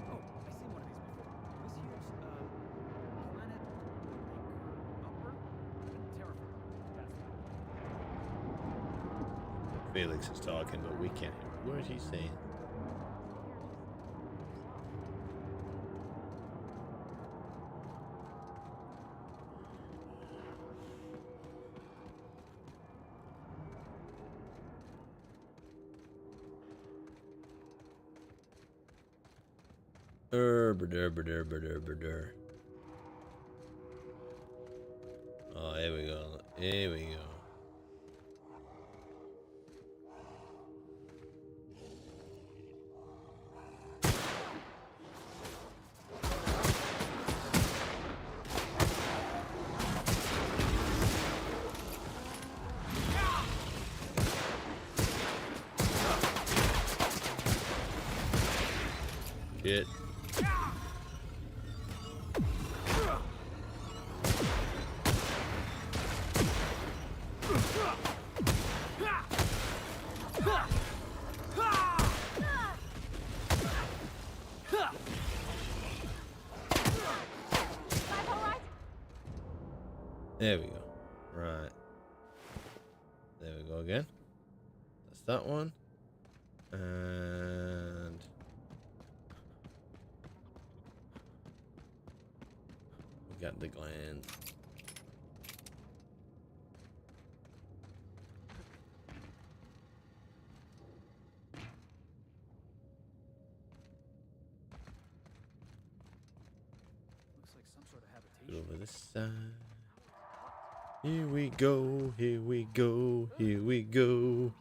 Oh, I've seen one of these before. This year's planet upper terraform. That's the Felix is talking, but we can't hear a word he's saying. Oh, here we go. Here we go. Shit. There we go. Right. There we go again. That's that one. And we got the gland. looks like some sort of Go habitation. over this side. Here we go, here we go, here we go.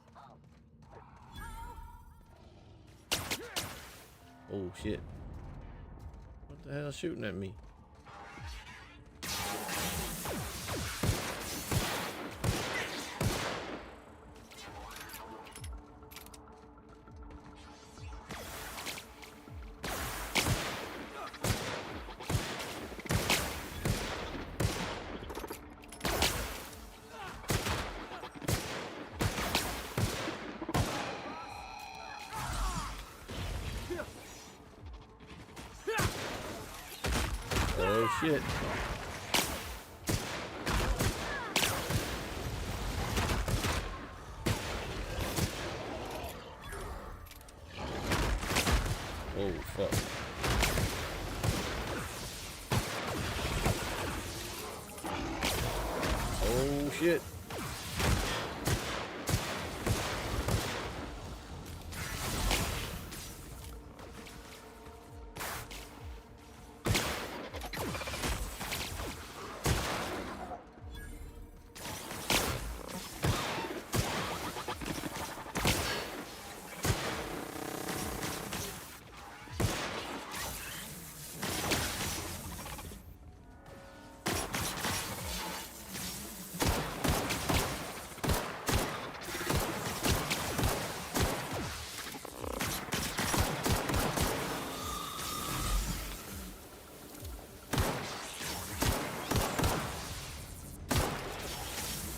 Oh shit. What the hell is shooting at me? Oh shit. Oh fuck. Oh shit.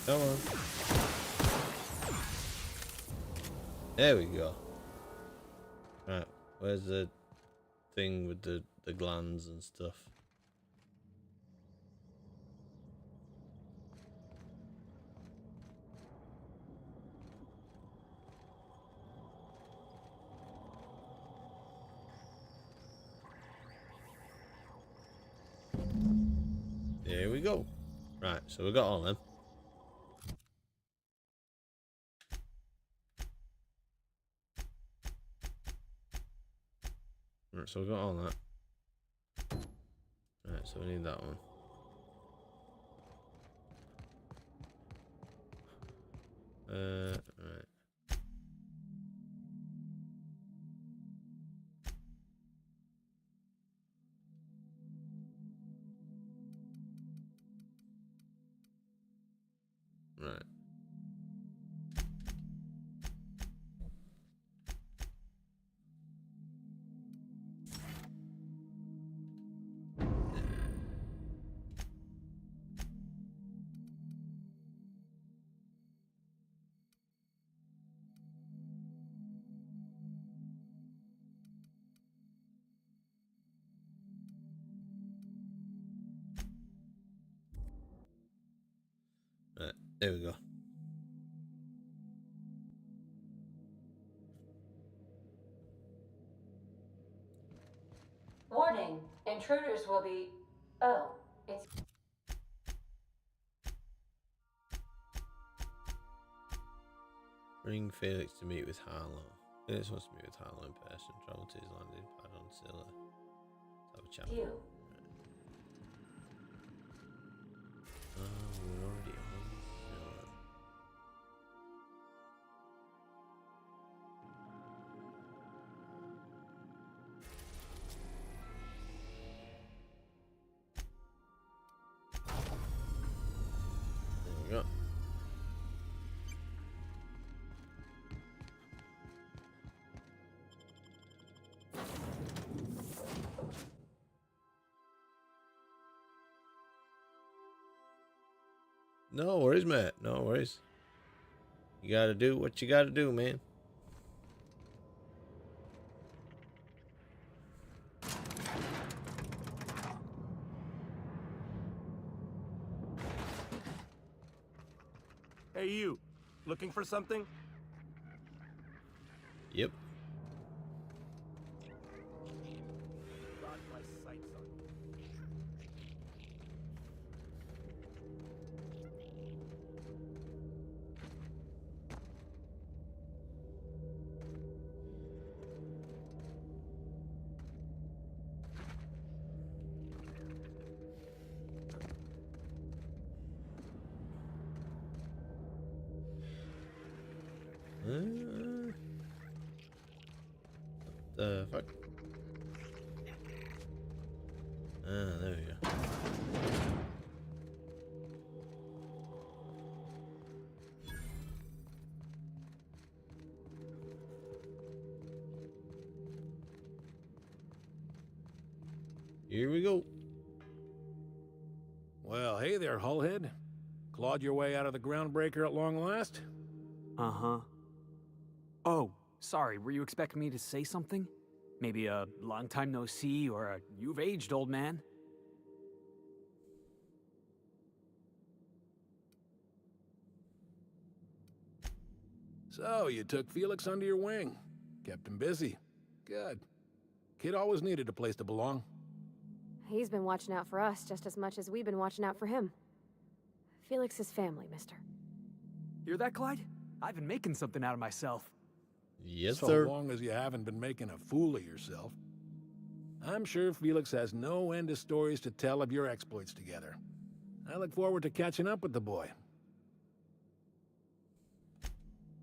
Come on. There we go. Right, where's the thing with the glands and stuff? Here we go. Right, so we got all them. Right, so we got all that. Right, so we need that one. Right. Right. Right, there we go. Warning, intruders will be... Oh, it's... Bring Felix to meet with Harlow. Felix wants to meet with Harlow in person. Travel to his landing pad on Scylla. Have a chat. You. Oh, we're already on Scylla. There we go. No worries, Matt. No worries. You gotta do what you gotta do, man. Hey, you. Looking for something? Yep. Got my sights on you. The fuck? Ah, there we go. Here we go. Well, hey there, Hullhead. Clawed your way out of the groundbreaker at long last? Uh-huh. Oh, sorry, were you expecting me to say something? Maybe a long time no see or a you've aged, old man? So, you took Felix under your wing. Kept him busy. Good. Kid always needed a place to belong. He's been watching out for us just as much as we've been watching out for him. Felix's family, mister. Hear that, Clyde? I've been making something out of myself. Yes, So sir. long as you haven't been making a fool of yourself. I'm sure Felix has no end of stories to tell of your exploits together. I look forward to catching up with the boy.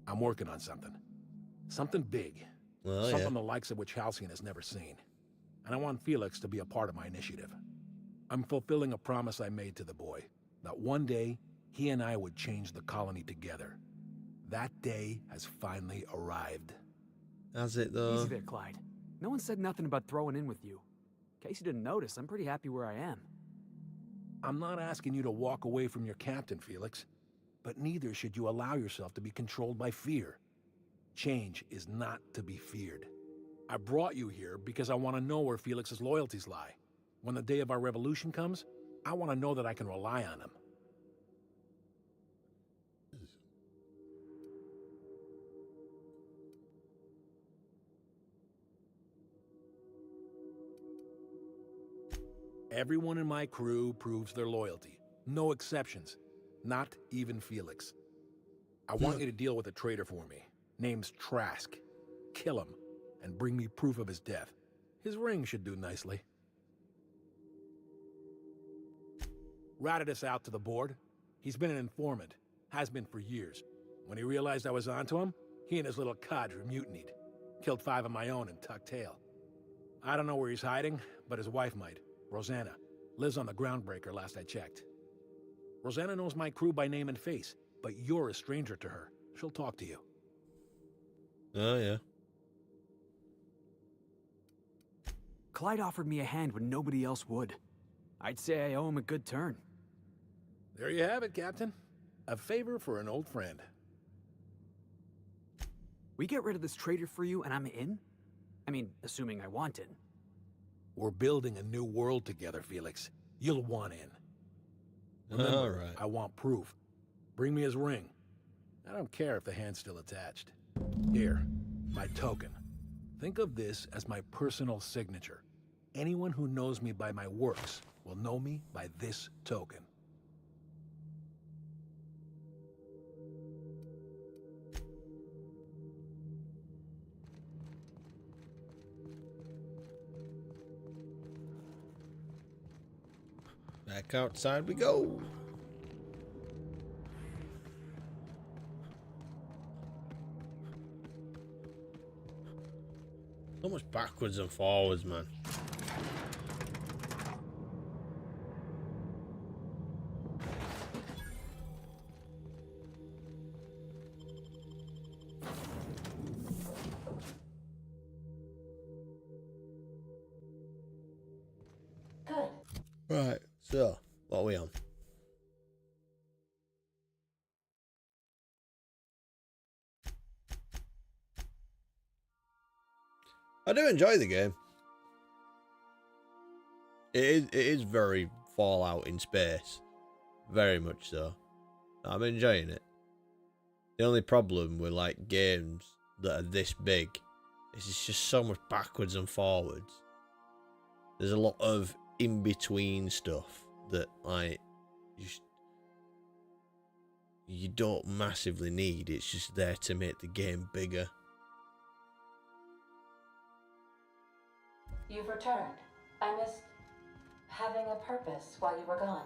I'm working on something. Something big. Well, Something yeah. the likes of which Halcyon has never seen. And I want Felix to be a part of my initiative. I'm fulfilling a promise I made to the boy, that one day, he and I would change the colony together. That day has finally arrived. How's it though? Easy there, Clyde. No one said nothing about throwing in with you. In case you didn't notice, I'm pretty happy where I am. I'm not asking you to walk away from your captain, Felix. But neither should you allow yourself to be controlled by fear. Change is not to be feared. I brought you here because I want to know where Felix's loyalties lie. When the day of our revolution comes, I want to know that I can rely on him. Everyone in my crew proves their loyalty. No exceptions. Not even Felix. I want you to deal with a traitor for me. Name's Trask. Kill him, and bring me proof of his death. His ring should do nicely. Ratted us out to the board. He's been an informant. Has been for years. When he realized I was onto him, he and his little cadre mutinied. Killed 5 of my own and tucked tail. I don't know where he's hiding, but his wife might. Rosanna. Lives on the Groundbreaker last I checked. Rosanna knows my crew by name and face, but you're a stranger to her. She'll talk to you. Oh, yeah. Clyde offered me a hand when nobody else would. I'd say I owe him a good turn. There you have it, Captain. A favor for an old friend. We get rid of this traitor for you and I'm in? I mean, assuming I want in. We're building a new world together, Felix. You'll want in. Remember, All right. I want proof. Bring me his ring. I don't care if the hand's still attached. Here, my token. Think of this as my personal signature. Anyone who knows me by my works will know me by this token. Back outside we go. So much backwards and forwards, man. Good. Right, so what are we on? I do enjoy the game. It is very Fallout in space. Very much so. I'm enjoying it. The only problem with like games that are this big is it's just so much backwards and forwards. There's a lot of in-between stuff that like you don't massively need. It's just there to make the game bigger. You've returned. I missed having a purpose while you were gone.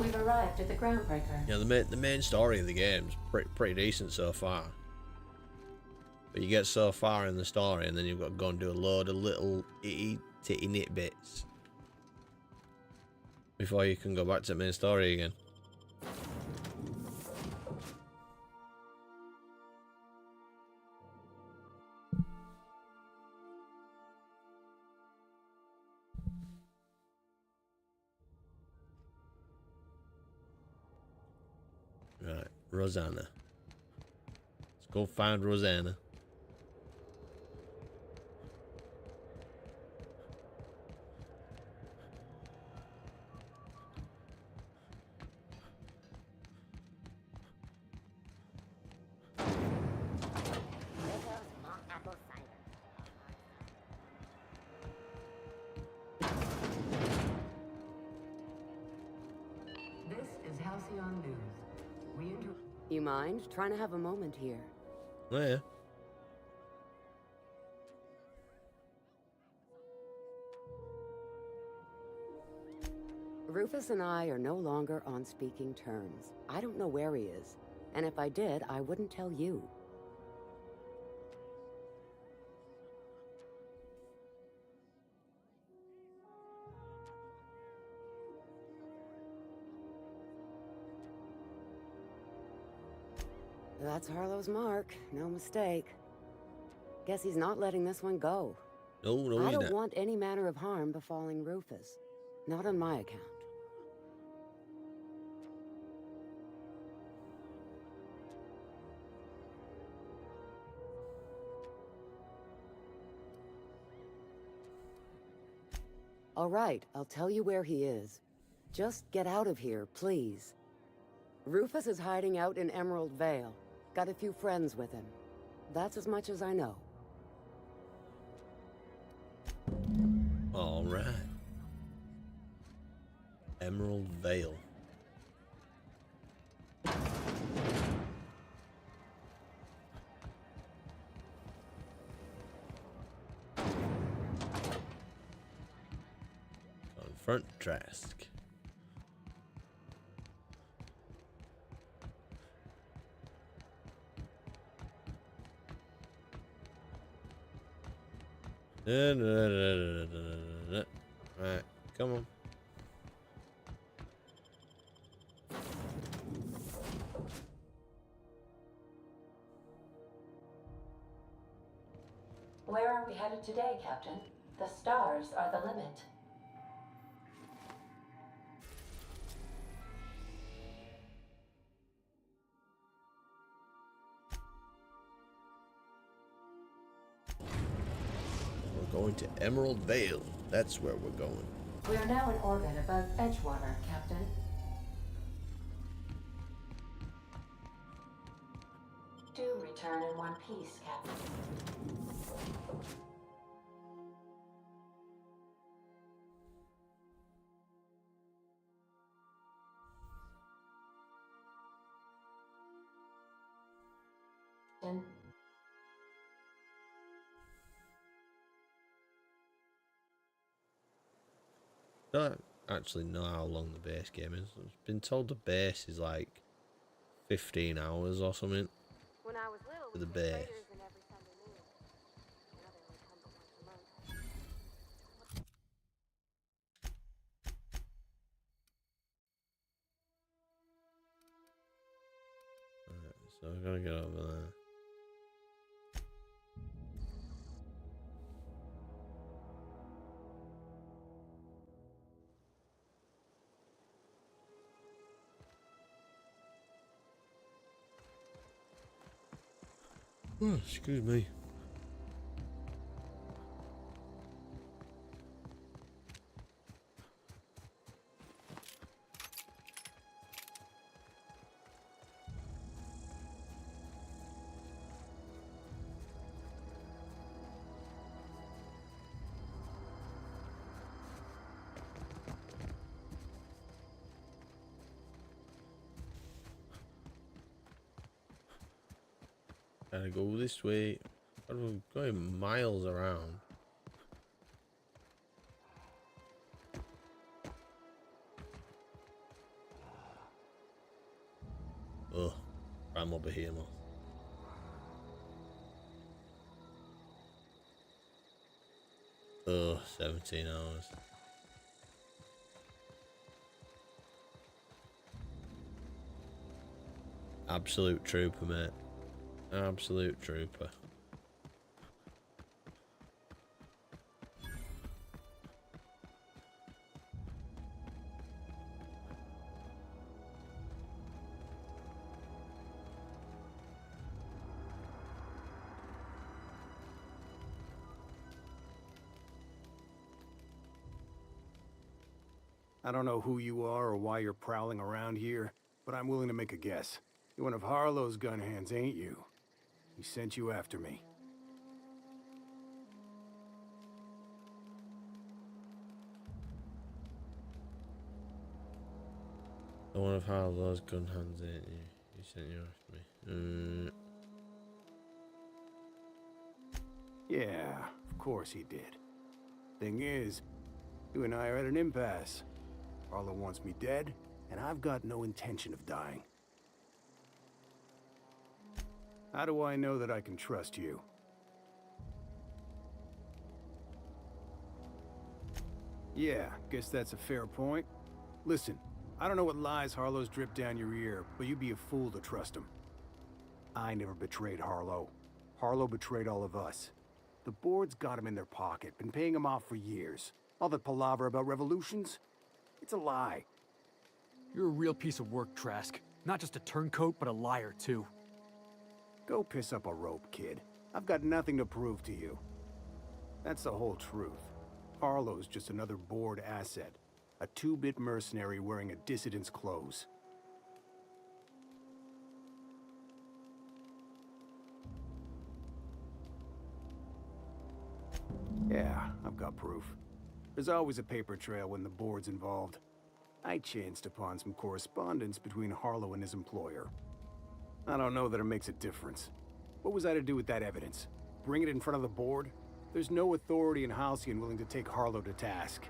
We've arrived at the Groundbreaker. You know, the main story of the game's pretty decent so far. But you get so far in the story and then you've got to go and do a load of little itty nit bits before you can go back to the main story again. Right, Rosanna. Let's go find Rosanna. Rizzo's malt apple cider. This is Halcyon News. You mind trying to have a moment here? Oh yeah. Rufus and I are no longer on speaking terms. I don't know where he is, and if I did, I wouldn't tell you. That's Harlow's mark, no mistake. Guess he's not letting this one go. No, I he's don't not. want any manner of harm befalling Rufus. Not on my account. All right, I'll tell you where he is. Just get out of here, please. Rufus is hiding out in Emerald Vale. Got a few friends with him. That's as much as I know. All right. Emerald Vale. Confront Trask. Right, come on. Where are we headed today, Captain? The stars are the limit. We're going to Emerald Vale. That's where we're going. We are now in orbit above Edgewater, Captain. Do return in one piece, Captain. I don't actually know how long the base game is. I've been told the base is like 15 hours or something. When I was little, For we the did base. Raiders in every Sunday meal. Now they only come but once a month. Alright, so I gotta get over there. Oh, excuse me. Gotta go this way. I'm going miles around. Ugh, I'm over here, man. Ugh, 17 hours. Absolute trooper, mate. Absolute trooper. I don't know who you are or why you're prowling around here, but I'm willing to make a guess. You're one of Harlow's gun hands, ain't you? He sent you after me. One of Harlow's gun hands, ain't you? He sent you after me. Yeah, of course he did. Thing is, you and I are at an impasse. Harlow wants me dead, and I've got no intention of dying. How do I know that I can trust you? Yeah, guess that's a fair point. Listen, I don't know what lies Harlow's dripped down your ear, but you'd be a fool to trust him. I never betrayed Harlow. Harlow betrayed all of us. The board's got him in their pocket, been paying him off for years. All that palaver about revolutions? It's a lie. You're a real piece of work, Trask. Not just a turncoat, but a liar, too. Go piss up a rope, kid. I've got nothing to prove to you. That's the whole truth. Harlow's just another board asset. A A two-bit mercenary wearing a dissident's clothes. Yeah, I've got proof. There's always a paper trail when the board's involved. I chanced upon some correspondence between Harlow and his employer. I don't know that it makes a difference. What was I to do with that evidence? Bring it in front of the board? There's no authority in Halcyon willing to take Harlow to task.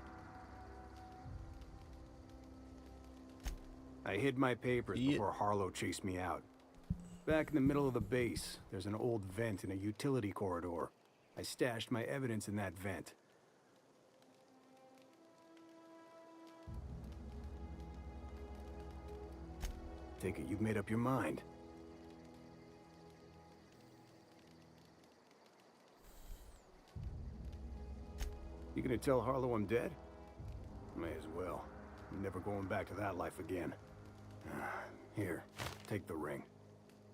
I hid my papers before Harlow chased me out. Back in the middle of the base, there's an old vent in a utility corridor. I stashed my evidence in that vent. Take it you've made up your mind. You gonna tell Harlow I'm dead? May as well. I'm never going back to that life again. Here, take the ring.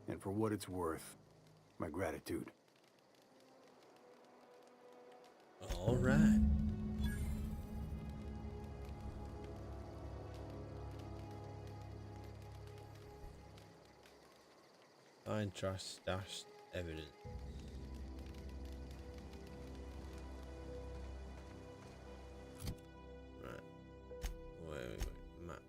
And for what it's worth, my gratitude. All right. Find trust stashed evidence. Right. Wait. Map.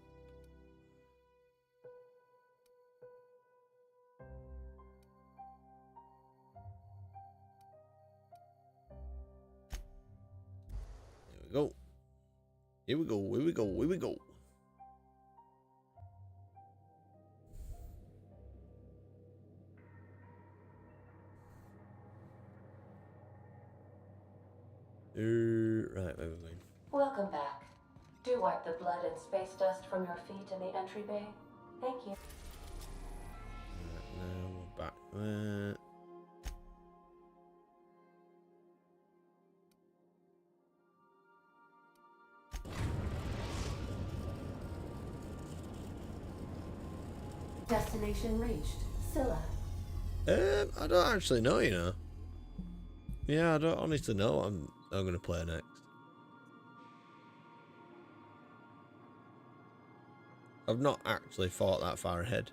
Here we go. Right, where are we going? Welcome back. Do wipe the blood and space dust from your feet in the entry bay. Thank you. Right, now we're back there. Destination reached. Scylla. I don't actually know, you know. Yeah, I don't honestly know what I'm going to play next. I've not actually thought that far ahead.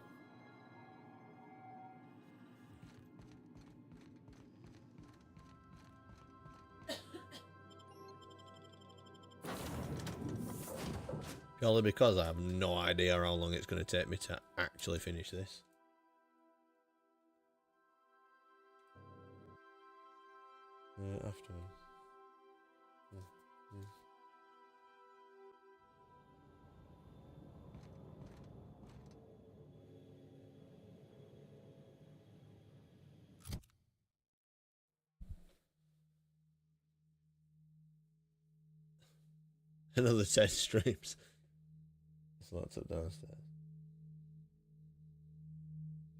Purely because I have no idea how long it's going to take me to actually finish this. Afterwards. Another 10 streams. It's locked up downstairs.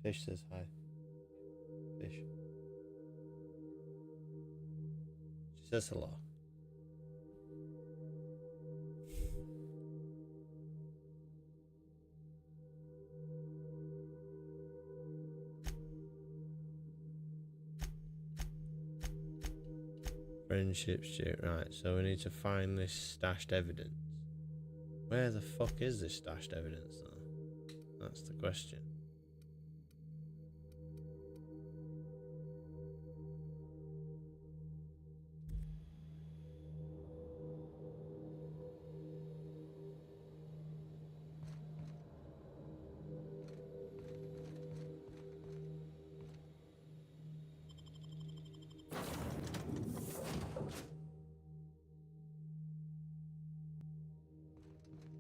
Fish says hi. Fish. She says hello. Friendship shit. Right, so we need to find this stashed evidence. Where the fuck is this stashed evidence, though? That's the question.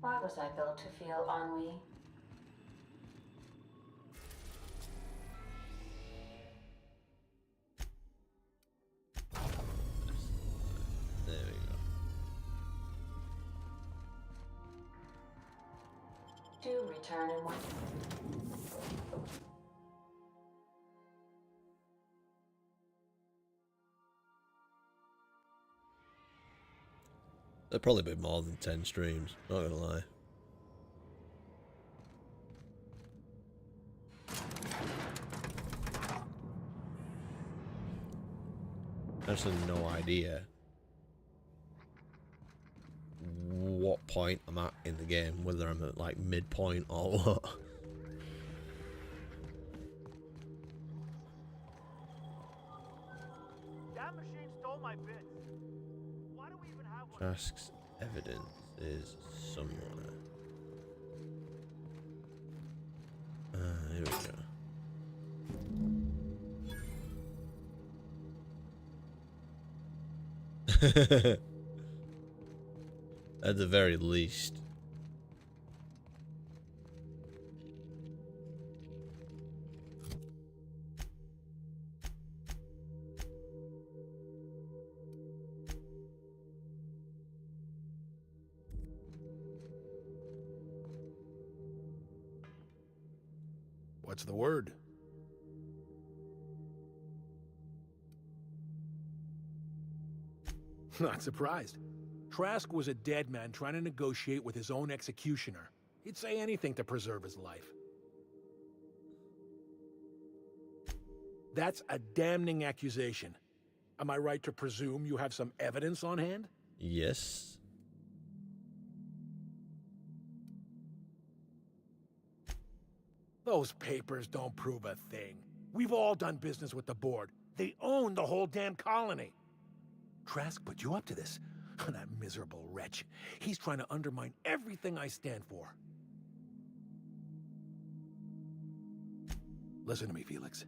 Why was I built to feel ennui? There we go. Do return in one. There'll probably be more than 10 streams, not gonna lie. Actually, no idea what what point I'm at in the game, whether I'm at like midpoint or what. That machine stole my bits. Why do we even have one? Trask's evidence is somewhere. Here we go. At the very least. What's the word? Not surprised. Trask was a dead man trying to negotiate with his own executioner. He'd say anything to preserve his life. That's a damning accusation. Am I right to presume you have some evidence on hand? Yes. Those papers don't prove a thing. We've all done business with the board. They own the whole damn colony. Trask put you up to this. That miserable wretch. He's trying to undermine everything I stand for. Listen to me, Felix.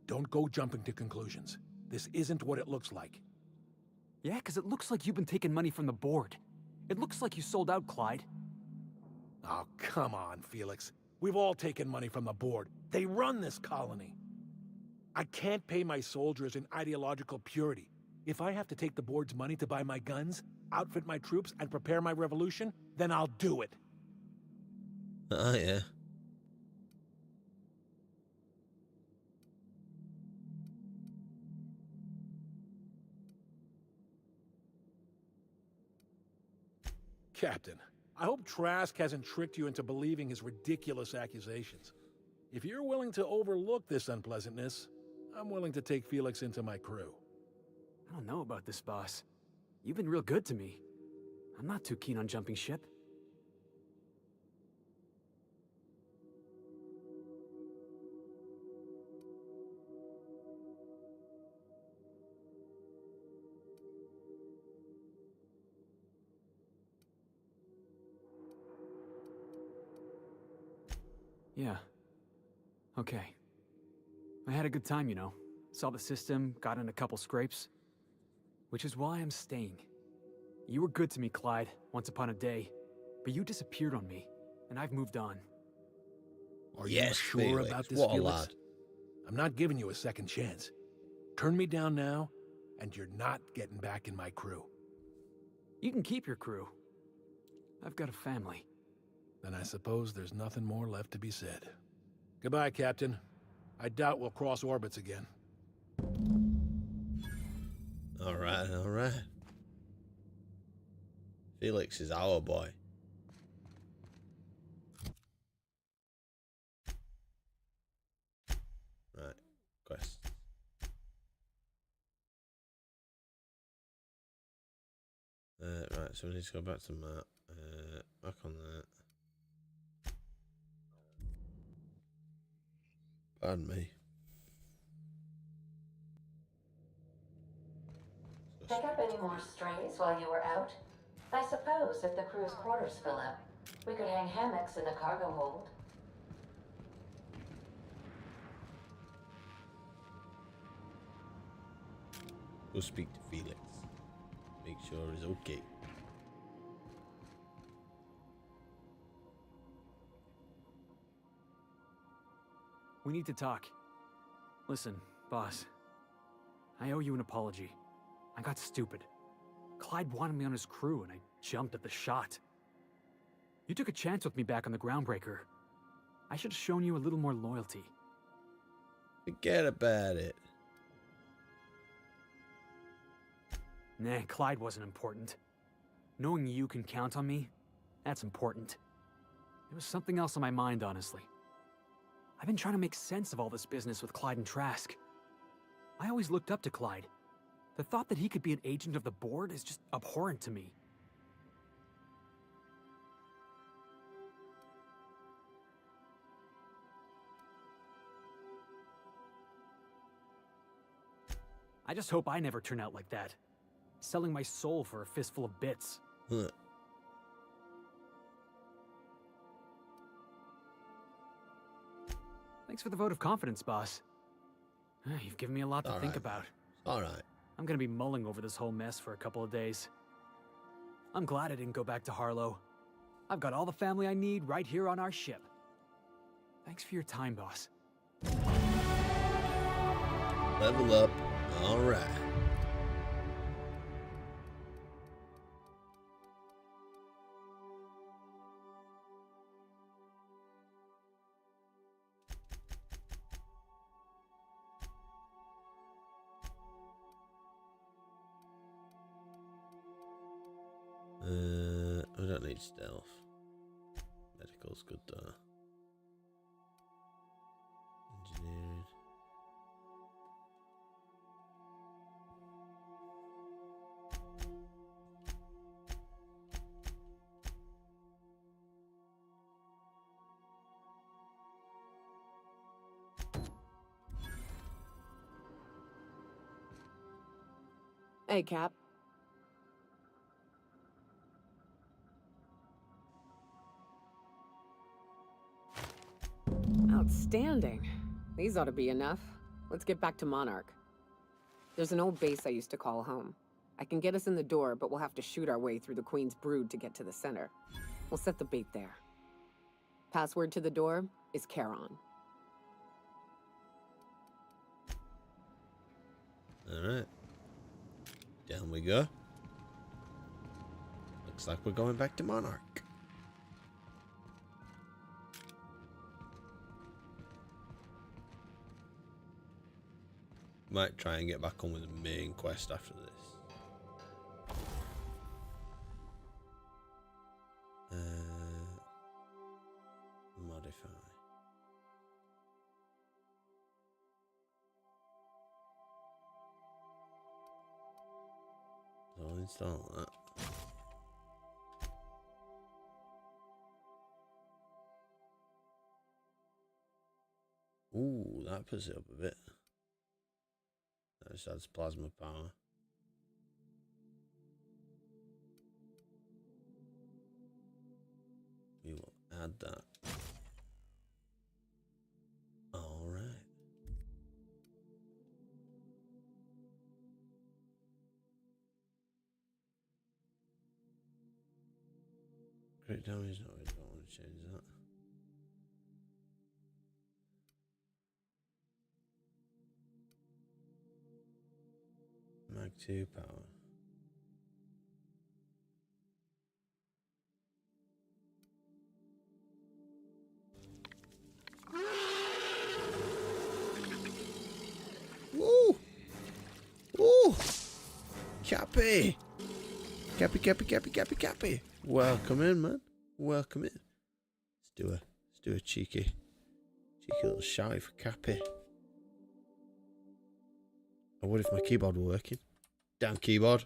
Don't go jumping to conclusions. This isn't what it looks like. Yeah, because it looks like you've been taking money from the board. It looks like you sold out, Clyde. Oh, come on, Felix. We've all taken money from the board. They run this colony. I can't pay my soldiers in ideological purity. If I have to take the board's money to buy my guns, outfit my troops, and prepare my revolution, then I'll do it. Oh, yeah. Captain, I hope Trask hasn't tricked you into believing his ridiculous accusations. If you're willing to overlook this unpleasantness, I'm willing to take Felix into my crew. I don't know about this, boss. You've been real good to me. I'm not too keen on jumping ship. Yeah. Okay. I had a good time, you know. Saw the system, got in a couple scrapes. Which is why I'm staying. You were good to me, Clyde, once upon a day. But you disappeared on me, and I've moved on. Are you sure Felix, about this, what a Felix? lad. I'm not giving you a second chance. Turn me down now, and you're not getting back in my crew. You can keep your crew. I've got a family. Then I suppose there's nothing more left to be said. Goodbye, Captain. I doubt we'll cross orbits again. All right, all right. Felix is our boy. Right, quest. Right, so we need to go back to map. Back on that. Pardon me. Pick up any more strays while you were out? I suppose if the crew's quarters fill up, we could hang hammocks in the cargo hold. Go speak to Felix. Make sure he's okay. We need to talk. Listen, boss. I owe you an apology. I got stupid. Clyde wanted me on his crew, and I jumped at the shot. You took a chance with me back on the Groundbreaker. I should have shown you a little more loyalty. Forget about it. Nah, Clyde wasn't important. Knowing you can count on me, that's important. There was something else on my mind, honestly. I've been trying to make sense of all this business with Clyde and Trask. I always looked up to Clyde. The thought that he could be an agent of the board is just abhorrent to me. I just hope I never turn out like that. Selling my soul for a fistful of bits. Huh. Thanks for the vote of confidence, boss. You've given me a lot to think about. Alright. I'm gonna be mulling over this whole mess for a couple of days. I'm glad I didn't go back to Harlow. I've got all the family I need right here on our ship. Thanks for your time, boss. Level up. Alright. I don't need stealth. Medical's good though. Engineering. Hey, Cap. Outstanding. These ought to be enough. Let's get back to Monarch. There's an old base I used to call home. I can get us in the door, but we'll have to shoot our way through the Queen's brood to get to the center. We'll set the bait there. Password to the door is Charon. Alright. Down we go. Looks like we're going back to Monarch. Might try and get back on with the main quest after this. Modify. So I'll install that. Ooh, that puts it up a bit. That just adds plasma power. We will add that. Alright. Great damage, no, I don't want to change that. Mag 2 power. Woo! Woo! Cappy! Cappy. Welcome in, man. Welcome in. Let's do a cheeky little shouty for Cappy. I would if my keyboard were working. Damn keyboard.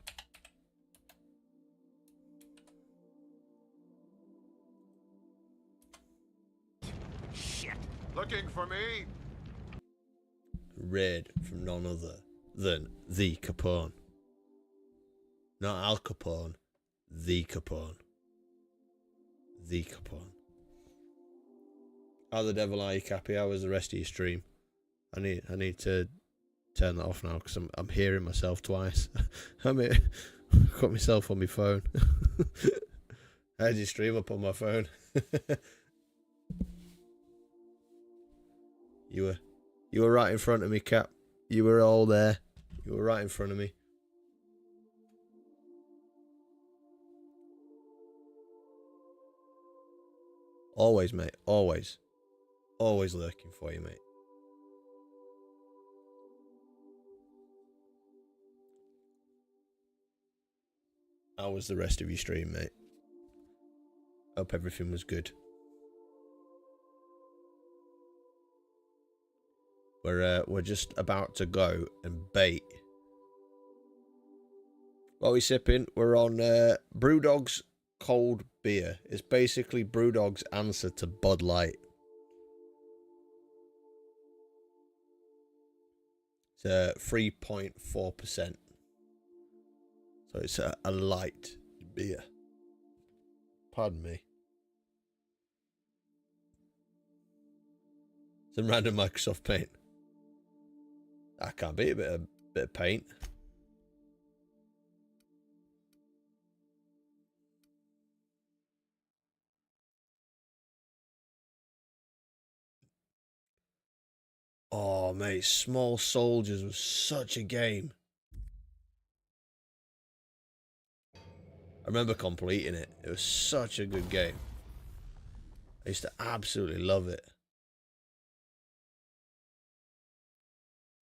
Shit. Looking for me? Raid from none other than the Capone. Not Al Capone. The Capone. The Capone. How the devil are you, Cappy? How was the rest of your stream? I need to turn that off now because I'm hearing myself twice. I got myself on my phone. I had your stream up on my phone. You were right in front of me, Cap. You were all there. You were right in front of me. Always, mate. Always. Always lurking for you, mate. How was the rest of your stream, mate? Hope everything was good. We're just about to go and bait. What are we sipping? We're on Brewdog's cold beer. It's basically Brewdog's answer to Bud Light. It's 3.4%. So it's a light beer. Pardon me. Some random Microsoft Paint. That can't be a bit of paint. Oh mate, Small Soldiers was such a game. I remember completing it. It was such a good game. I used to absolutely love it.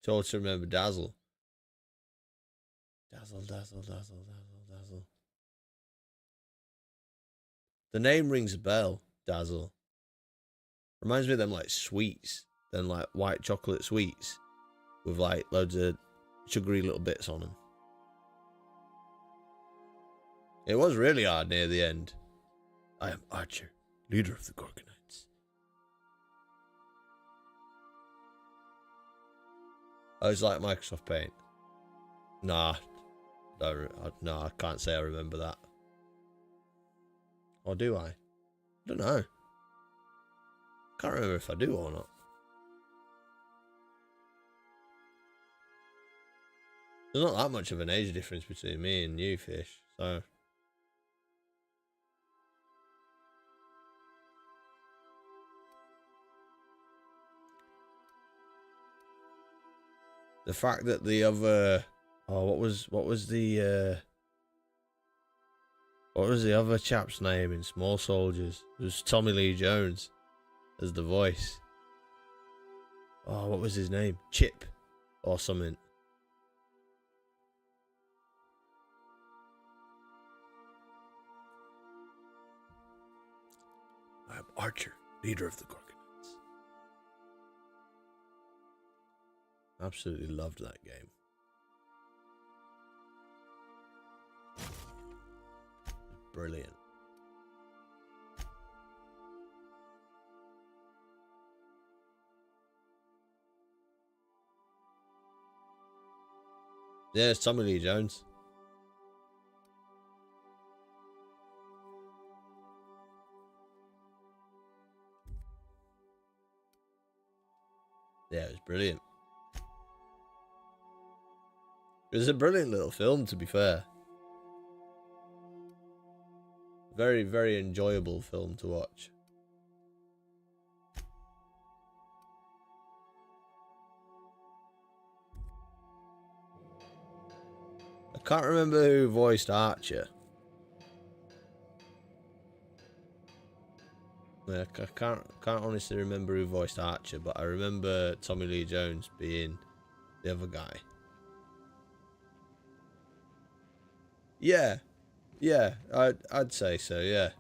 To also remember Dazzle. Dazzle. The name rings a bell, Dazzle. Reminds me of them like sweets. Then like white chocolate sweets. With like loads of sugary little bits on them. It was really hard near the end. I am Archer, leader of the Gorgonites. Oh, it's like Microsoft Paint. Nah. No, I can't say I remember that. Or do I? I don't know. Can't remember if I do or not. There's not that much of an age difference between me and you, Fish, so... The fact that the other... Oh, what was the other chap's name in Small Soldiers? It was Tommy Lee Jones as the voice. Oh, what was his name? Chip or something. I am Archer, leader of the Gorgonites. Absolutely loved that game. Brilliant. Yeah, it's Tommy Lee Jones. Yeah, it was brilliant. It was a brilliant little film, to be fair. Very, very enjoyable film to watch. I can't remember who voiced Archer. Yeah, I can't honestly remember who voiced Archer, but I remember Tommy Lee Jones being the other guy. Yeah, I'd say so. Yeah,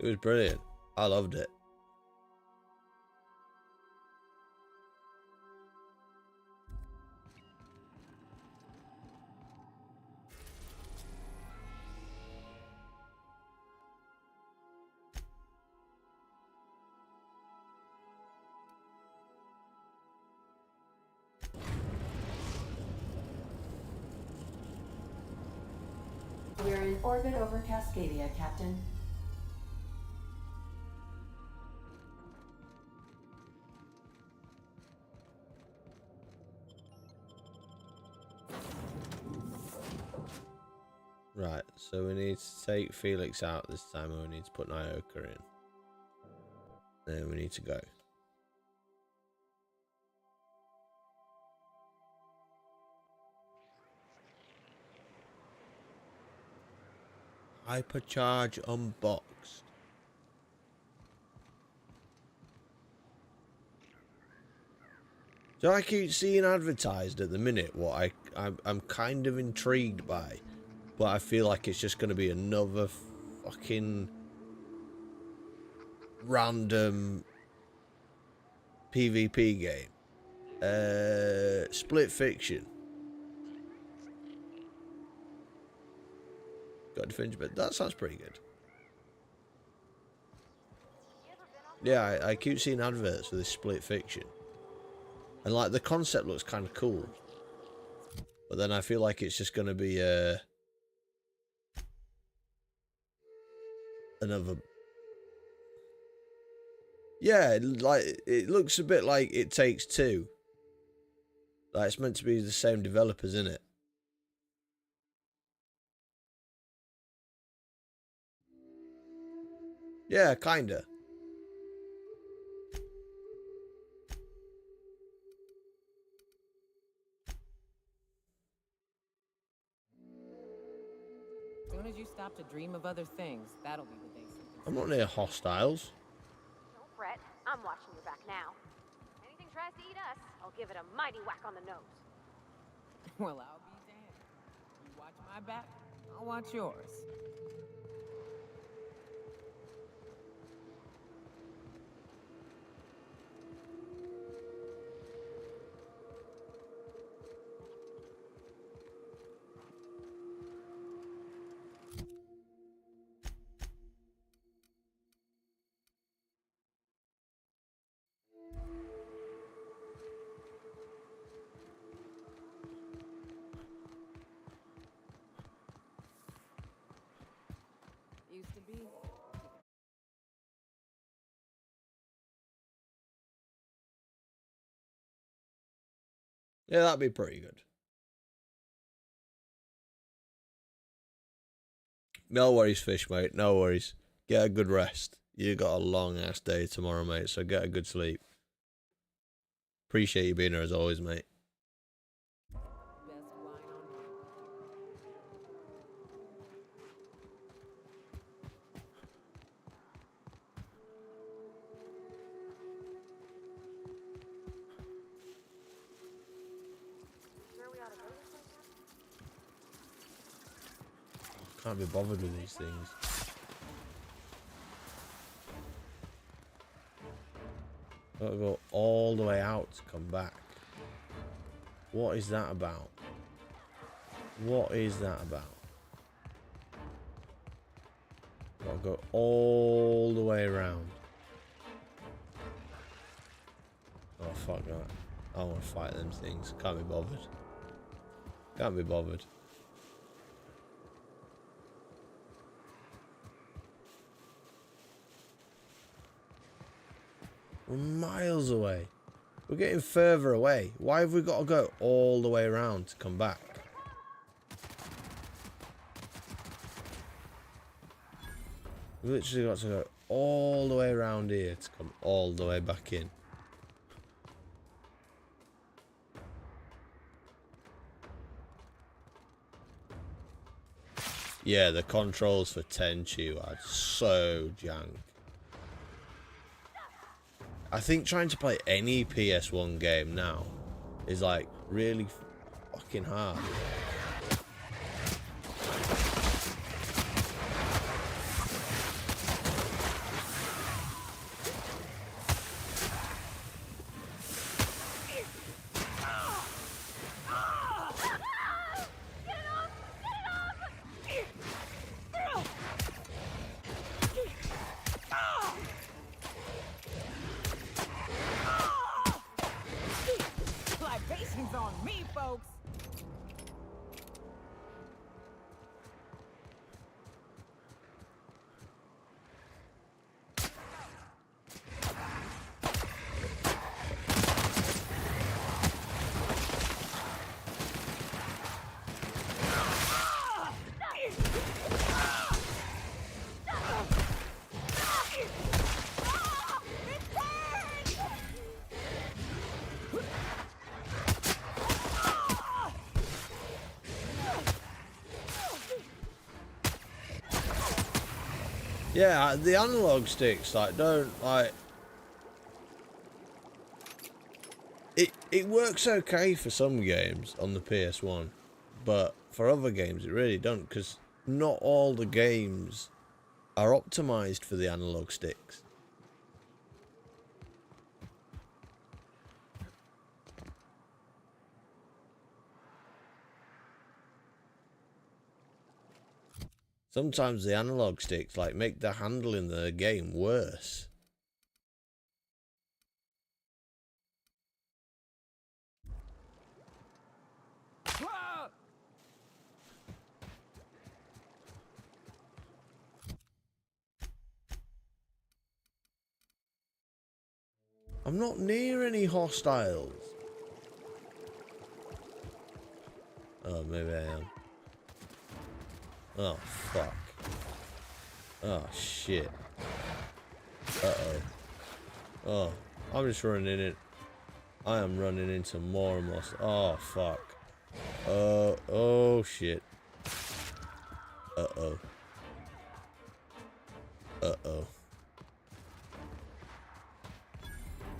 it was brilliant. I loved it. We're in orbit over Cascadia, Captain. Right, so we need to take Felix out this time, and we need to put Nyoka in. Then we need to go. Hypercharge unboxed. So I keep seeing advertised at the minute what I'm kind of intrigued by, but I feel like it's just going to be another fucking random PvP game. Split Fiction. Got to finish, but that sounds pretty good. Yeah, I keep seeing adverts for this Split Fiction. And like the concept looks kind of cool, but then I feel like it's just going to be another. Yeah, like it looks a bit like It Takes Two. Like it's meant to be the same developers, in it. Yeah, kinda. As soon as you stop to dream of other things, that'll be the day something. I'm not near hostiles. Don't fret. I'm watching your back now. Anything tries to eat us, I'll give it a mighty whack on the nose. Well, I'll be damned. You watch my back, I'll watch yours. Used to be. Yeah, that'd be pretty good. No worries, fish, mate. No worries. Get a good rest. You got a long ass day tomorrow, mate, so get a good sleep. Appreciate you being here as always, mate. Best wine on hand. Sure we ought to go this way? Can't be bothered with these things. Gotta go all the way out to come back. What is that about? What is that about? Gotta go all the way around. Oh, fuck that. I don't want to fight them things. Can't be bothered. Can't be bothered. We're miles away. We're getting further away. Why have we got to go all the way around to come back? We literally got to go all the way around here to come all the way back in. Yeah, the controls for Tenchu are so jank. I think trying to play any PS1 game now is like really fucking hard. Libations on me, folks. Yeah, the analog sticks like don't like it works okay for some games on the PS1, but for other games it really don't, because not all the games are optimized for the analog sticks. Sometimes the analog sticks like make the handling of the game worse. I'm not near any hostiles. Oh, maybe I am. Oh, fuck. Oh, shit. Uh-oh. Oh, I'm just running in. I am running into more and more. Oh, fuck. Oh, shit. Uh-oh. Uh-oh.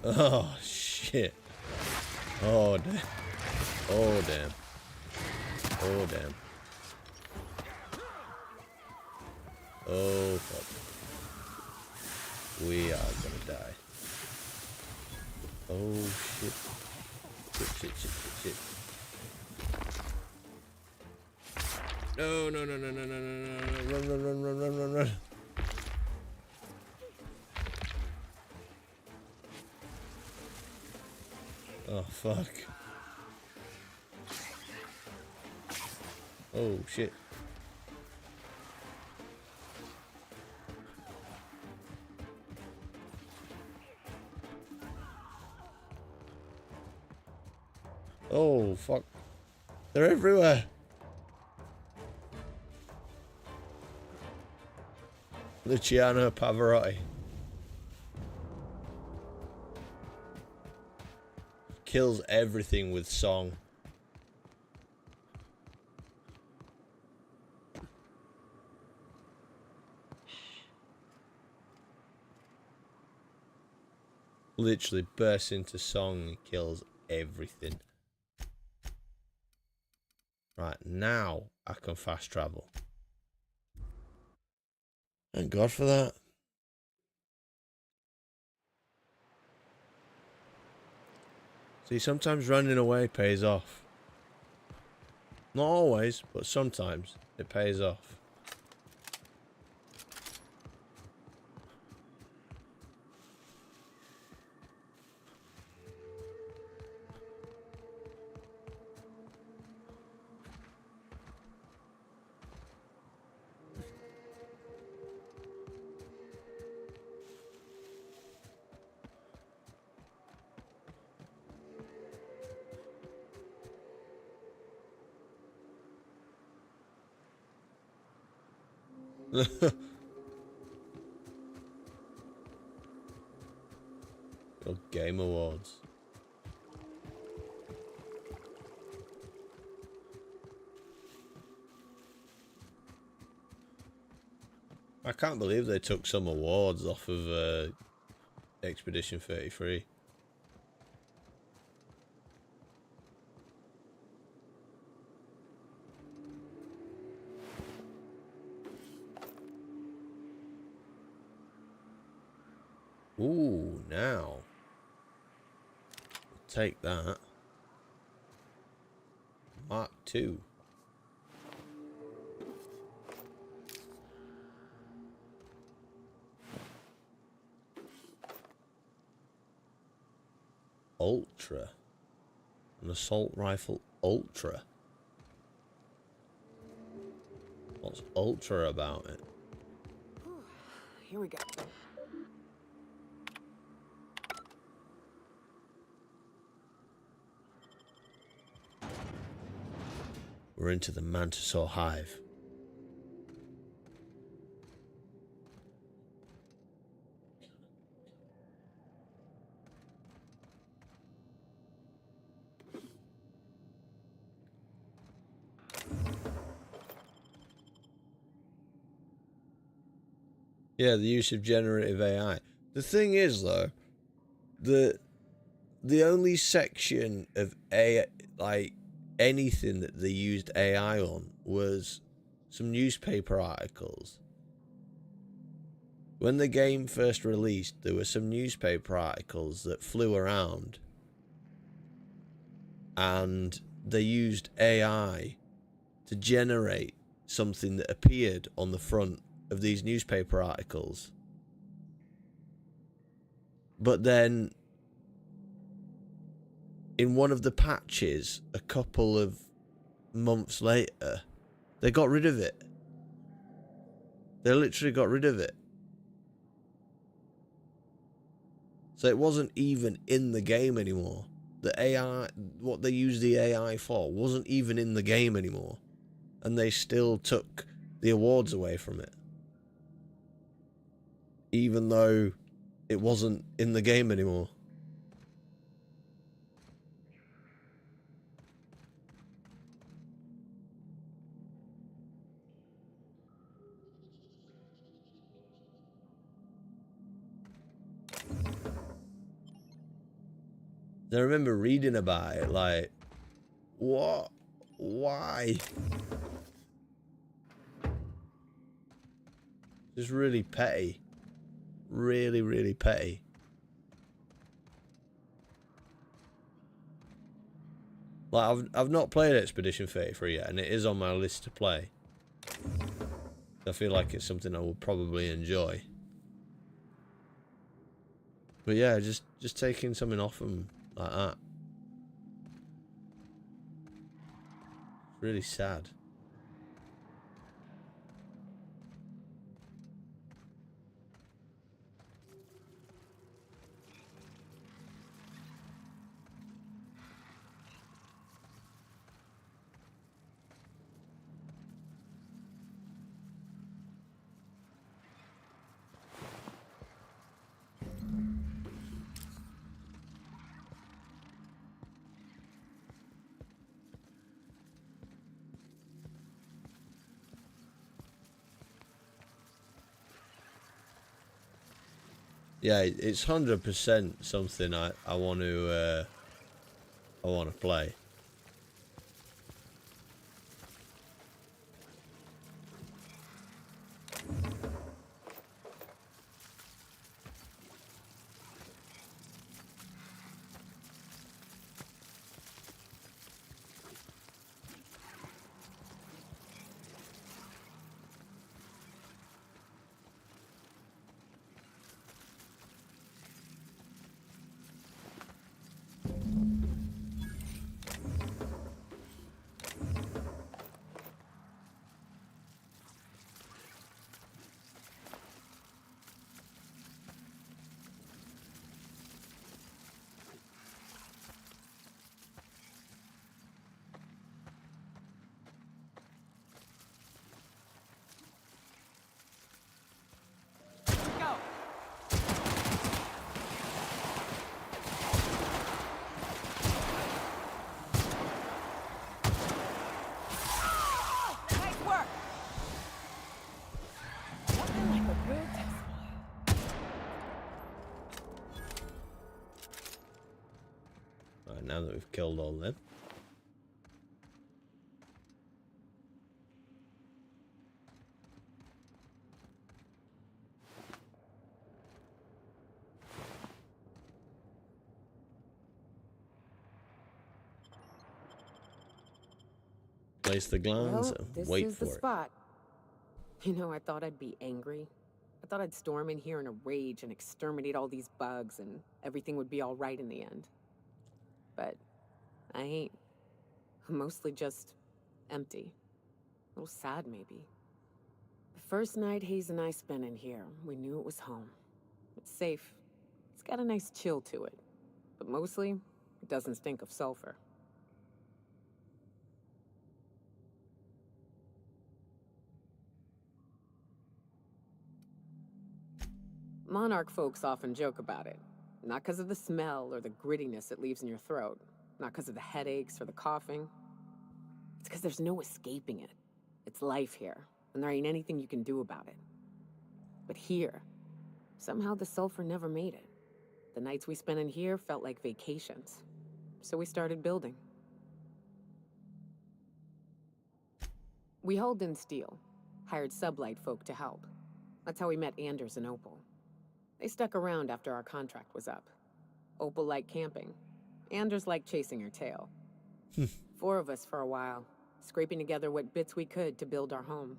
Oh, shit. Oh, damn. Oh, damn. Oh, damn. Oh, fuck. We are gonna die. Oh, shit. Shit. No. Run. Oh, fuck. Oh, shit. Oh, fuck. They're everywhere. Luciano Pavarotti. Kills everything with song. Literally bursts into song and kills everything. Right, now I can fast travel. Thank God for that. See, sometimes running away pays off. Not always, but sometimes it pays off. Your Game Awards. I can't believe they took some awards off of Expedition 33. Ooh, now. Take that. Mark 2. Ultra. An assault rifle Ultra. What's Ultra about it? Here we go. We're into the Mantisaur Hive. Yeah, the use of generative AI. The thing is, though, the only section of AI, like anything that they used AI on, was some newspaper articles. When the game first released, there were some newspaper articles that flew around, and they used AI to generate something that appeared on the front of these newspaper articles. But then in one of the patches a couple of months later, they got rid of it. They literally got rid of it. So it wasn't even in the game anymore. The AI, what they used the AI for, wasn't even in the game anymore. And they still took the awards away from it. Even though it wasn't in the game anymore. I remember reading about it, like, what? Why? Just really petty. Really, really petty. Like, I've not played Expedition 33 yet, and it is on my list to play. I feel like it's something I will probably enjoy. But yeah, just taking something off them like that. Really sad. Yeah, it's 100% something I want to play. Right, now that we've killed all them. Place the glands Well, and this wait is for the it. spot. You know, I thought I'd be angry. I thought I'd storm in here in a rage and exterminate all these bugs and everything would be all right in the end. But I ain't. I'm mostly just empty. A little sad, maybe. The first night Hayes and I spent in here, we knew it was home. It's safe. It's got a nice chill to it. But mostly, it doesn't stink of sulfur. Monarch folks often joke about it. Not because of the smell or the grittiness it leaves in your throat. Not because of the headaches or the coughing. It's because there's no escaping it. It's life here, and there ain't anything you can do about it. But here, somehow the sulfur never made it. The nights we spent in here felt like vacations. So we started building. We hauled in steel, hired sublight folk to help. That's how we met Anders and Opal. They stuck around after our contract was up. Opal liked camping. Anders liked chasing her tail. 4 of us for a while, scraping together what bits we could to build our home.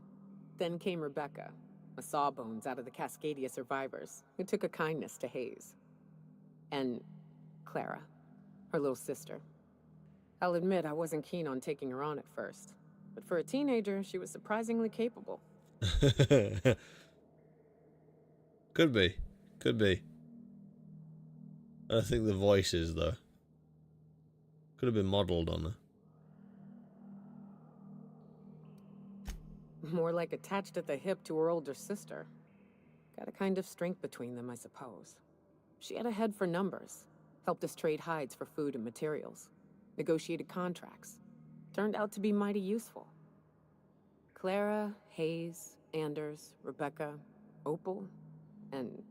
Then came Rebecca, a sawbones out of the Cascadia survivors, who took a kindness to Hayes. And Clara, her little sister. I'll admit I wasn't keen on taking her on at first, but for a teenager, she was surprisingly capable. Could be. Could be. I don't think the voice is, though. Could have been modelled on her. More like attached at the hip to her older sister. Got a kind of strength between them, I suppose. She had a head for numbers. Helped us trade hides for food and materials. Negotiated contracts. Turned out to be mighty useful. Clara, Hayes, Anders, Rebecca, Opal, and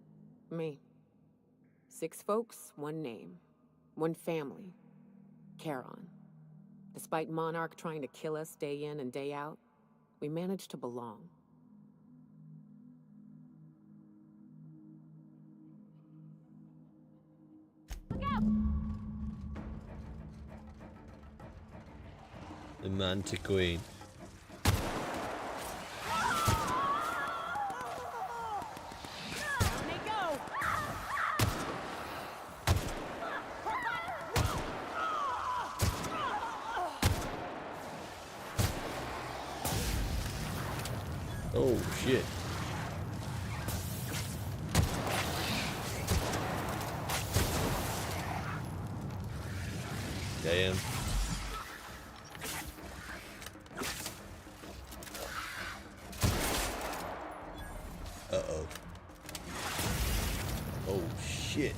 me. 6 folks, 1 name. 1 family. Charon. Despite Monarch trying to kill us day in and day out, we managed to belong. The Mantiqueen. Oh, shit. Damn. Uh-oh. Oh, shit.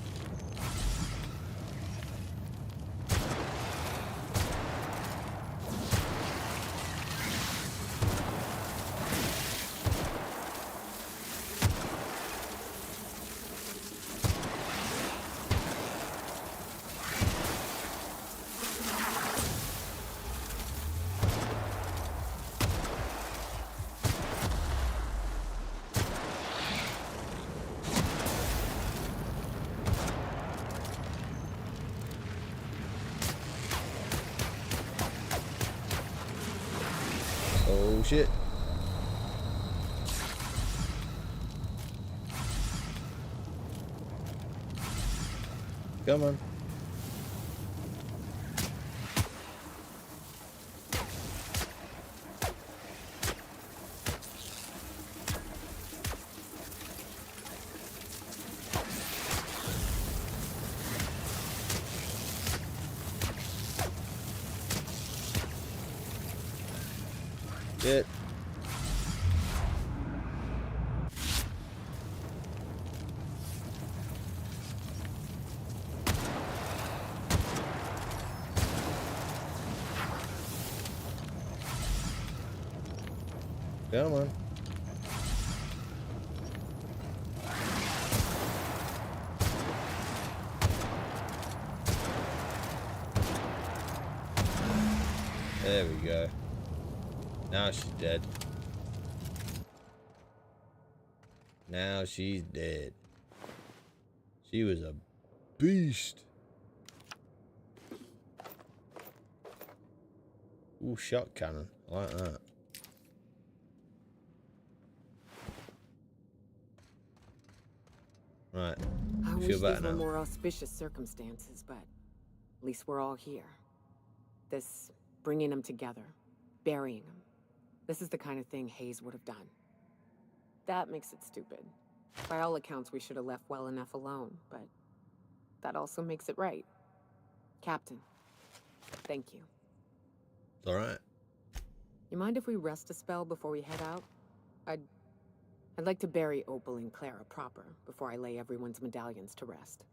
Oh, shit. Come on. Shit. Come on. There we go. Now she's dead. Now she's dead. She was a beast. Ooh, shot cannon. I like that. Right. I Feel wish better these were now. more auspicious circumstances, but at least we're all here. This bringing them together, burying them. This is the kind of thing Hayes would have done. That makes it stupid. By all accounts, we should have left well enough alone, but that also makes it right. Captain, thank you. It's alright. You mind if we rest a spell before we head out? I'd like to bury Opal and Clara proper before I lay everyone's medallions to rest.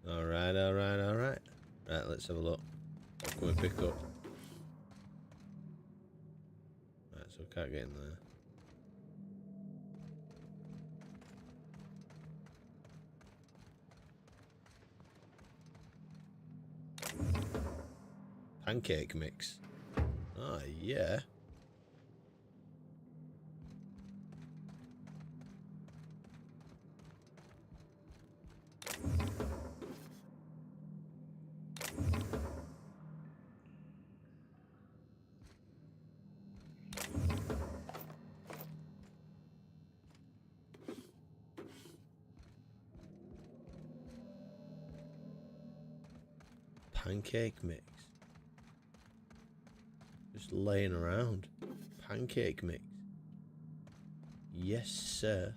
Alright, alright, alright. Right, let's have a look. What can we pick up? Right, so we can't get in there. Pancake mix. Oh, yeah. pancake mix. Just laying around. Pancake mix. Yes, sir.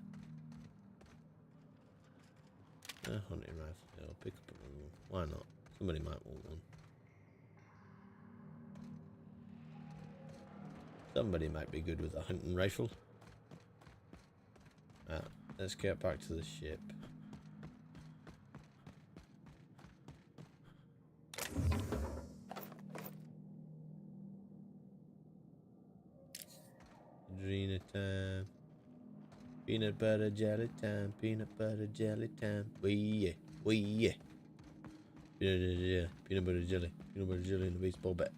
A hunting rifle. I'll pick up another one. Why not? Somebody might want one. Somebody might be good with a hunting rifle. Let's get back to the ship. Adrena time. Peanut butter jelly time. Peanut butter jelly time. Wee yeah. Wee yeah. Peanut butter jelly. Peanut butter jelly. Peanut butter jelly in the baseball bat.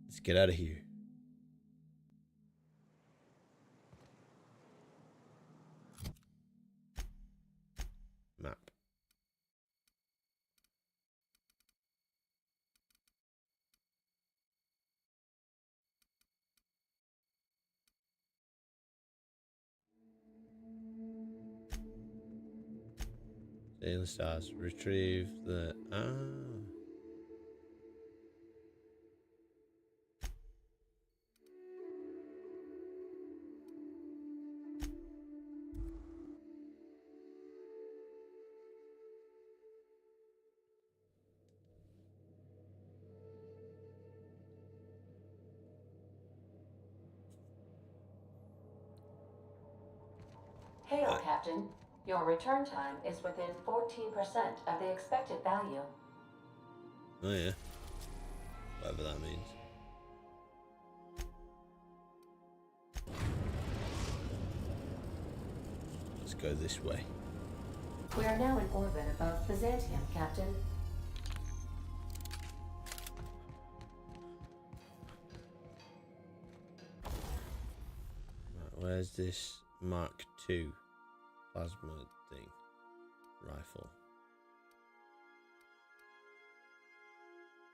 Let's get out of here. Map. Sailing stars. Retrieve the... Hail, Captain. Your return time is within 14% of the expected value. Oh yeah. Whatever that means. Let's go this way. We are now in orbit above Byzantium, Captain. Right, where's this Mark II plasma thing? Rifle.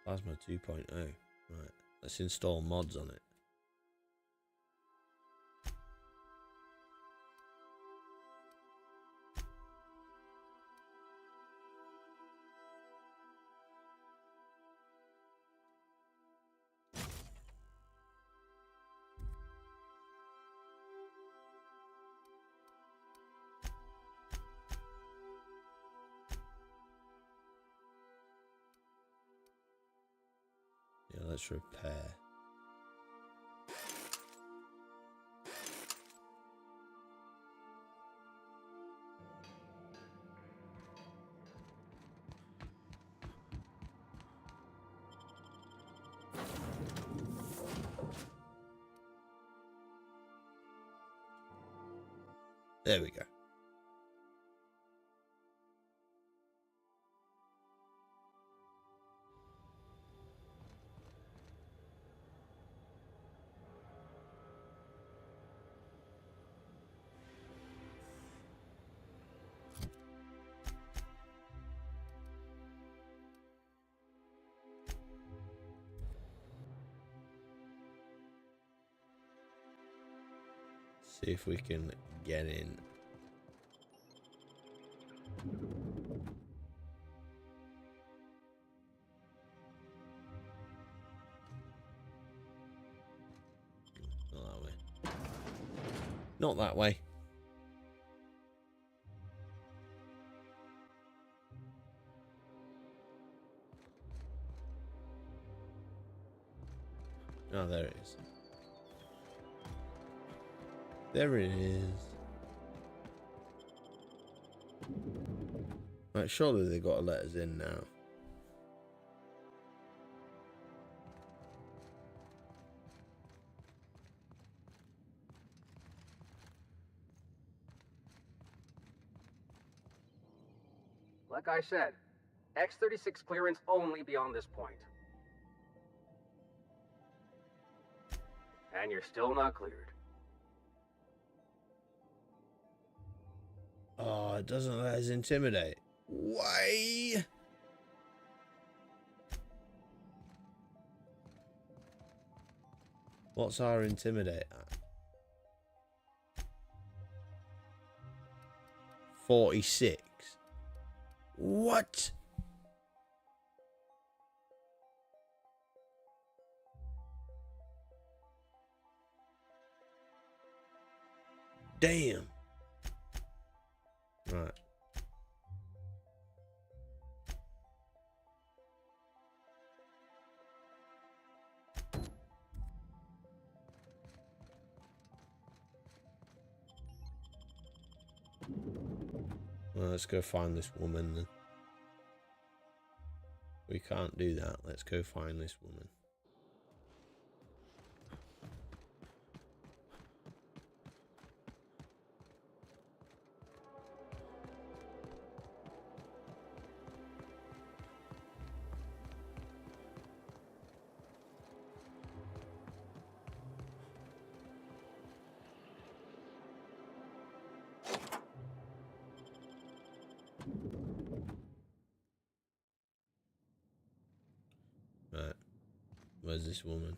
Plasma 2.0. Right, let's install mods on it. Yeah, let's repair. There we go. See if we can get in. Not that way. Not that way. Oh, there it is. There it is. Right, surely they got to let us in now. Like I said, X-36 clearance only beyond this point. And you're still not cleared. Oh, it doesn't let us intimidate. Why? What's our intimidate at? 46. What? Damn. Right. Well, let's go find this woman then. We can't do that. Let's go find this woman. Right. Where's this woman?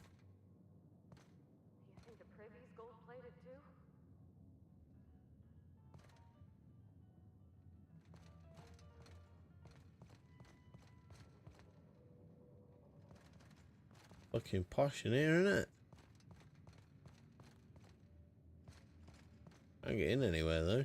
You think the privy's gold-plated too? Fucking posh in here, isn't it? Can't get in anywhere though.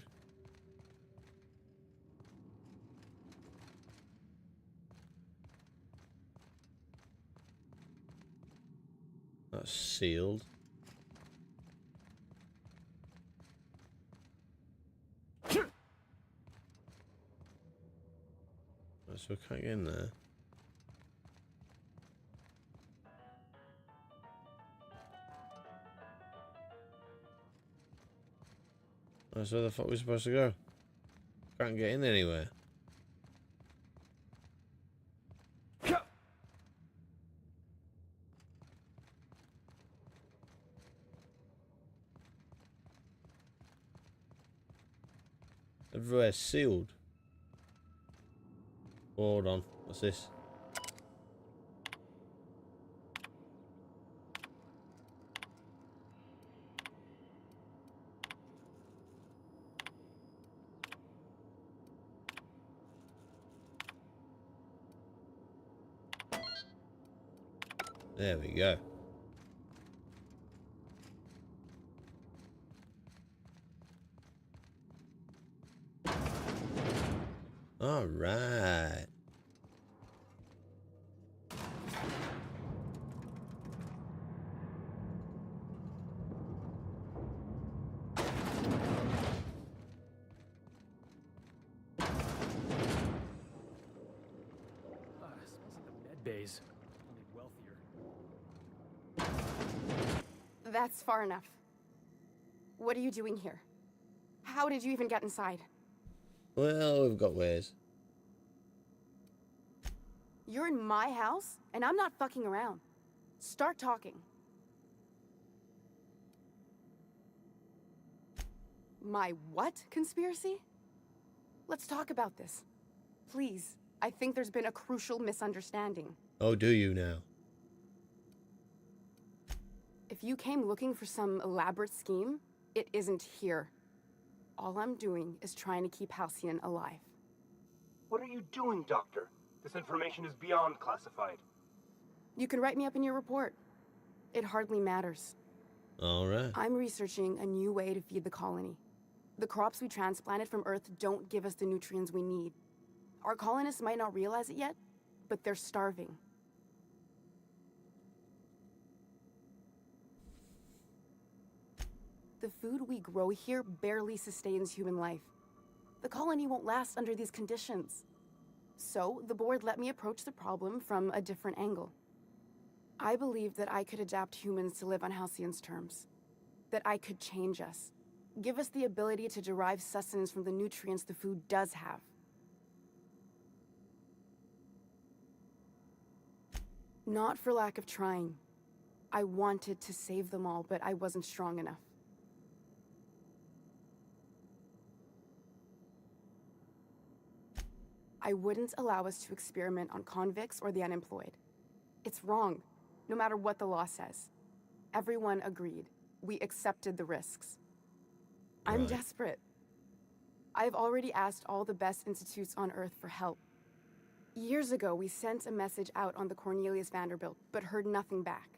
That's sealed. So I can't get in there. That's where the fuck we're supposed to go. Can't get in anywhere. Everywhere's sealed. Hold on. What's this? There we go. All right. Smells like the med bays. Only wealthier. That's far enough. What are you doing here? How did you even get inside? Well, we've got ways. You're in my house, and I'm not fucking around. Start talking. My what conspiracy? Let's talk about this. Please, I think there's been a crucial misunderstanding. Oh, do you now? If you came looking for some elaborate scheme, it isn't here. All I'm doing is trying to keep Halcyon alive. What are you doing, Doctor? This information is beyond classified. You can write me up in your report. It hardly matters. All right. I'm researching a new way to feed the colony. The crops we transplanted from Earth don't give us the nutrients we need. Our colonists might not realize it yet, but they're starving. The food we grow here barely sustains human life. The colony won't last under these conditions. So, the board let me approach the problem from a different angle. I believed that I could adapt humans to live on Halcyon's terms. That I could change us. Give us the ability to derive sustenance from the nutrients the food does have. Not for lack of trying. I wanted to save them all, but I wasn't strong enough. I wouldn't allow us to experiment on convicts or the unemployed. It's wrong, no matter what the law says. Everyone agreed. We accepted the risks. I'm desperate. I've already asked all the best institutes on Earth for help. Years ago, we sent a message out on the Cornelius Vanderbilt, but heard nothing back.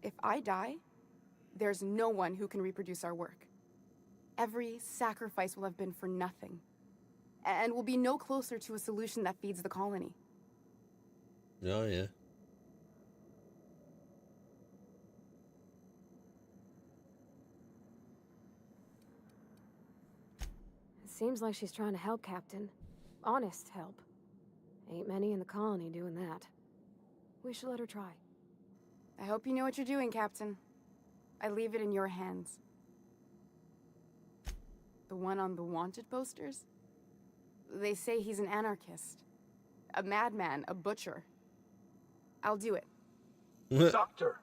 If I die, there's no one who can reproduce our work. Every sacrifice will have been for nothing, and we'll be no closer to a solution that feeds the colony. Oh, yeah. It seems like she's trying to help, Captain. Honest help. Ain't many in the colony doing that. We should let her try. I hope you know what you're doing, Captain. I leave it in your hands. The one on the wanted posters? They say he's an anarchist. A madman, a butcher. I'll do it. Doctor!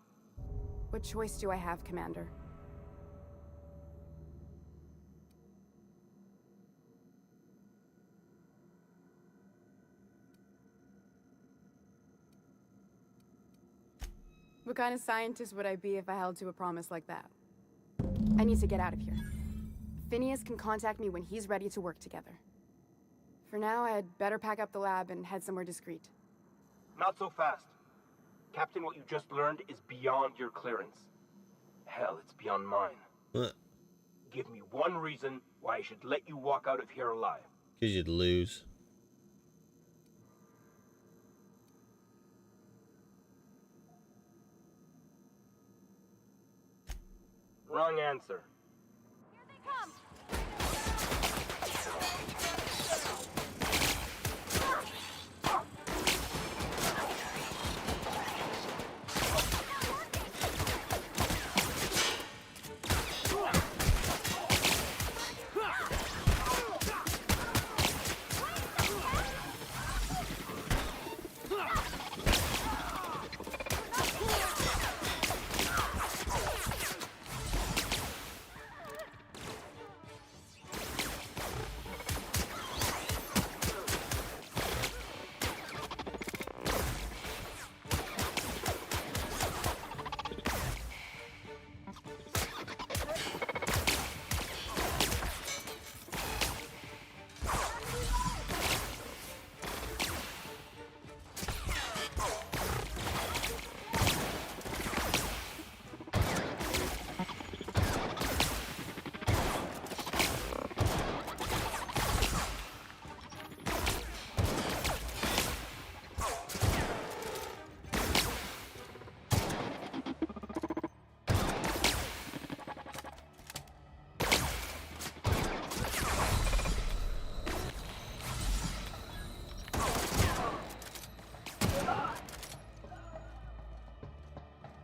What choice do I have, Commander? What kind of scientist would I be if I held to a promise like that? I need to get out of here. Phineas can contact me when he's ready to work together. For now, I'd better pack up the lab and head somewhere discreet. Not so fast. Captain, what you just learned is beyond your clearance. Hell, it's beyond mine. What? Give me one reason why I should let you walk out of here alive. Because you'd lose. Wrong answer. Here they come!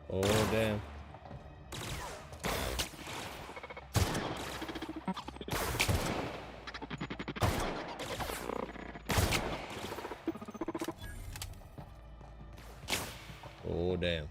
Oh, damn. Oh, damn.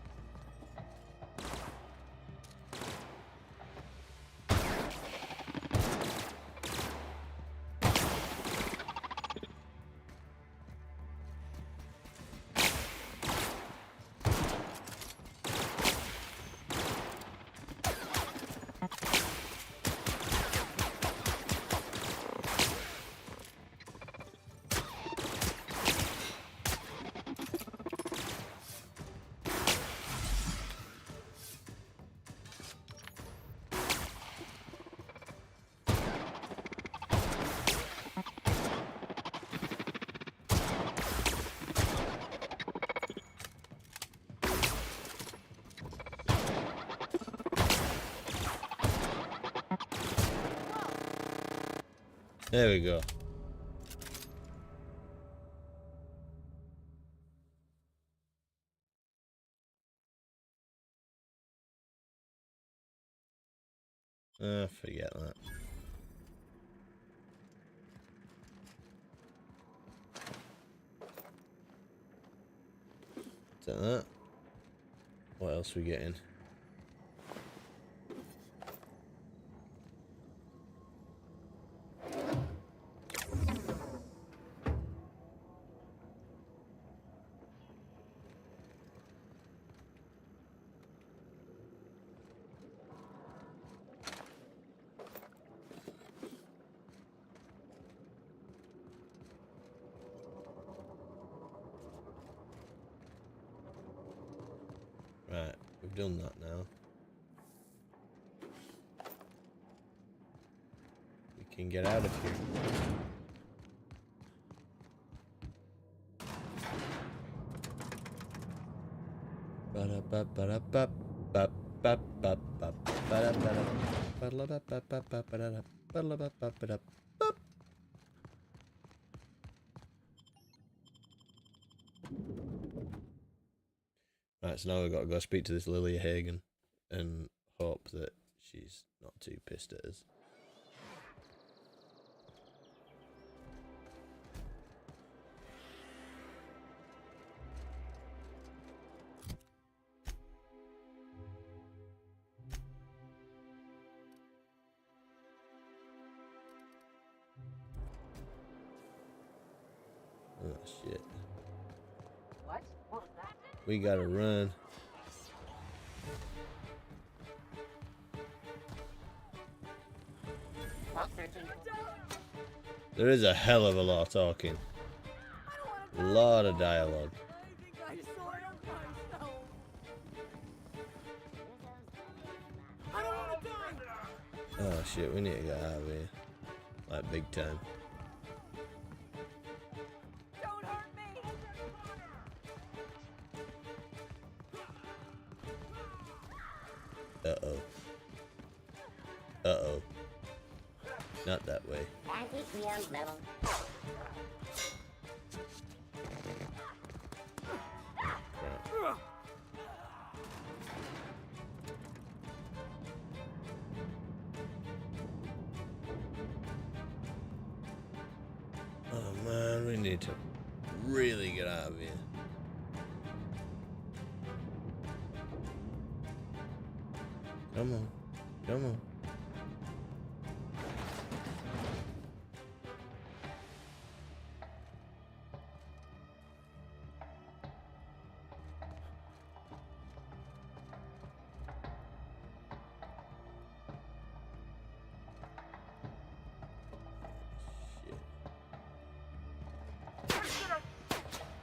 There we go. Forget that. Is that? What else we getting? done that now. We can get out of here. Right, so now we've got to go speak to this Lilia Hagen and hope that she's not too pissed at us. Oh shit. What? What was that? We gotta run. There is a hell of a lot of talking. A lot of dialogue. Oh shit, we need to get out of here. Like big time. Uh-oh. Uh-oh. Not that way. Anti-EM level. Oh man, we need to really get out of here. Come on. Come on.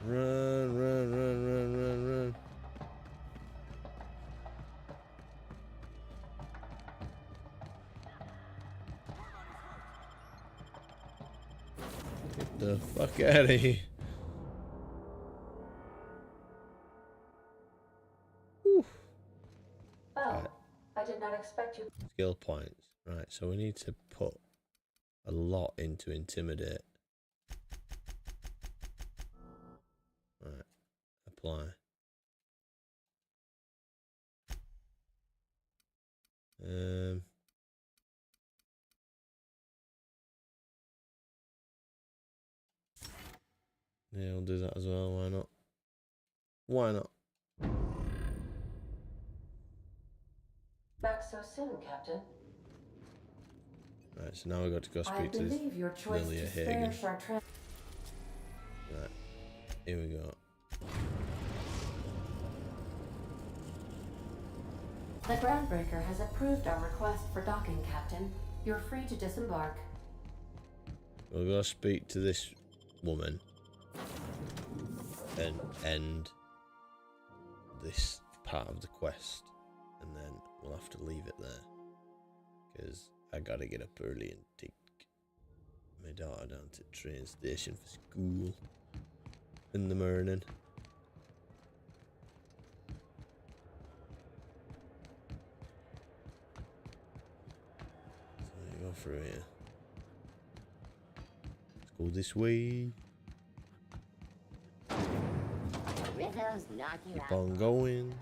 Run, run, run, run, run, run. Get the fuck out of here. Whew. Oh, I did not expect you. Skill points. Right, so we need to put a lot into intimidate. Right, apply. Yeah, we'll do that as well. Why not? Why not? Back so soon, Captain. Right, so now we've got to go speak to this your choice Lilia to spare Hagen. Chartrand. Right, here we go. The Groundbreaker has approved our request for docking, Captain. You're free to disembark. We'll go speak to this woman and end this part of the quest, and then we'll have to leave it there because I gotta get up early and take my daughter down to the train station for school in the morning. So you go through here. Let's go this way. Rizzo's knock you Keep out. on going.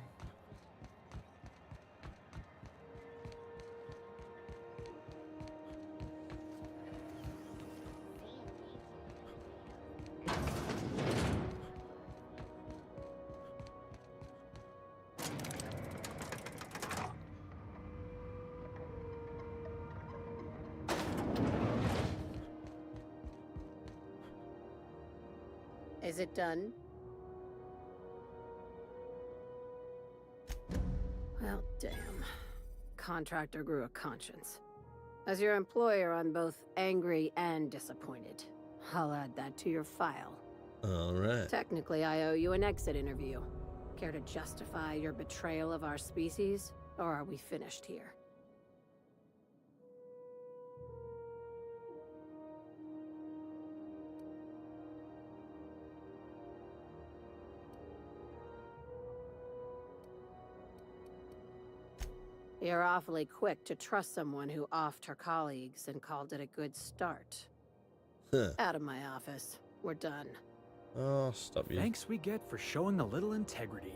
Is it done? Well, damn. Contractor grew a conscience. As your employer, I'm both angry and disappointed. I'll add that to your file. All right. Technically, I owe you an exit interview. Care to justify your betrayal of our species, or are we finished here? You're awfully quick to trust someone who offed her colleagues and called it a good start. Out of my office. We're done. Oh, stop you. Thanks we get for showing a little integrity.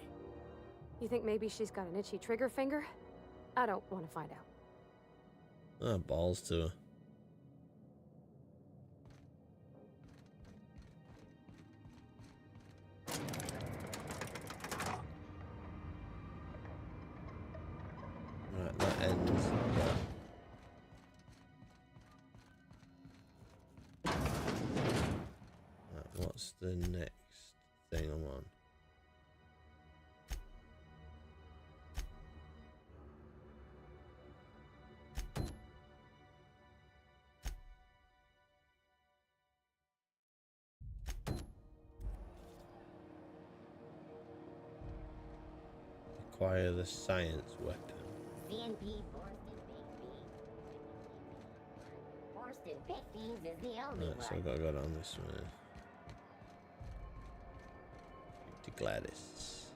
You think maybe she's got an itchy trigger finger? I don't want to find out. Ah, balls to her. Right, that ends that. Right, what's the next thing I'm on? Acquire the science weapon. CNP forced in baked beans is the only Right, one. so I've got to go down this way. To Gladys.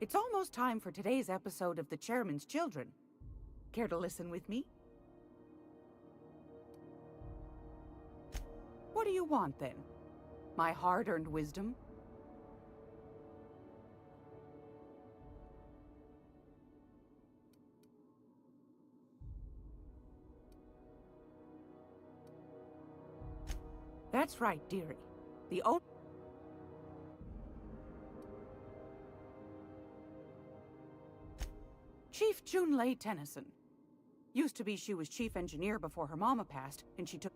It's almost time for today's episode of The Chairman's Children. Care to listen with me? What do you want, then? My hard-earned wisdom? That's right, dearie. The only... Chief Junlei Tennyson. Used to be she was chief engineer before her mama passed, and she took...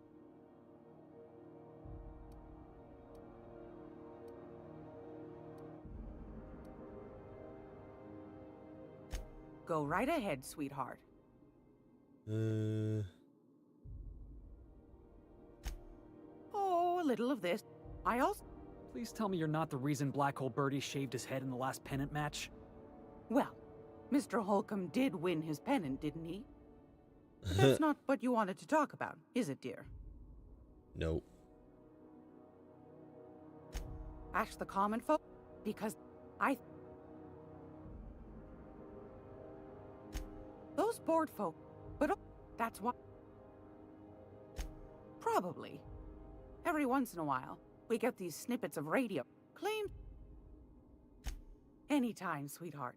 Go right ahead, sweetheart. Oh, a little of this. I also... Please tell me you're not the reason Black Hole Birdie shaved his head in the last pennant match. Well, Mr. Holcomb did win his pennant, didn't he? But that's not what you wanted to talk about, is it, dear? Nope. Ask the common folk, because those board folk, but that's why... Probably. Every once in a while, we get these snippets of radio. Claims... Anytime, sweetheart.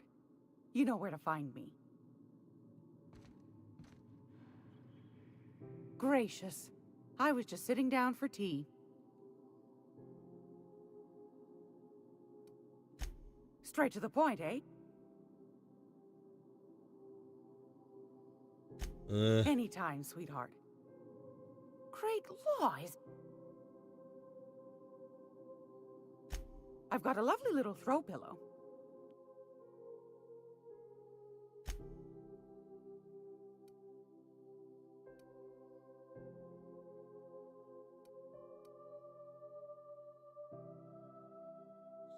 You know where to find me. Gracious. I was just sitting down for tea. Straight to the point, eh? Anytime, sweetheart. Great lies. I've got a lovely little throw pillow.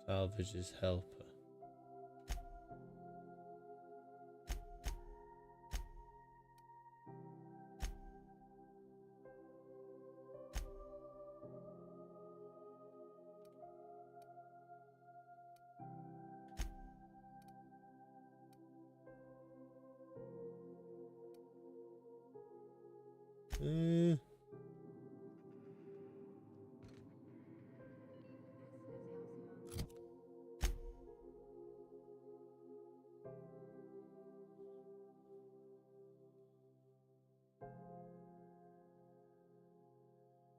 Salvage his helper.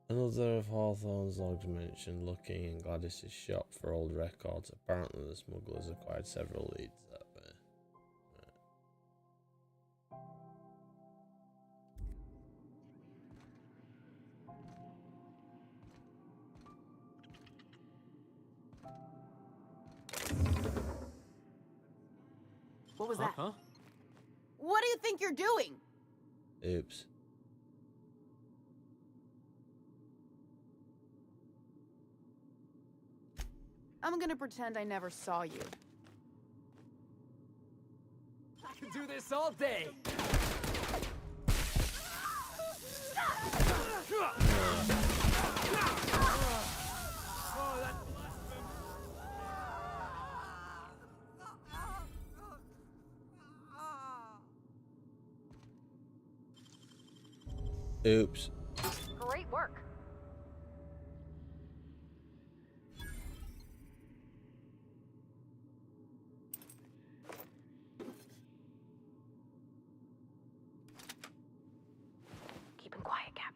Another of Hawthorne's logs mentioned looking in Gladys's shop for old records. Apparently the smugglers acquired several leads that way. What was that? Huh? What do you think you're doing? Oops. I'm gonna pretend I never saw you. I can do this all day. Oops. Great work. Keep him quiet, Cap.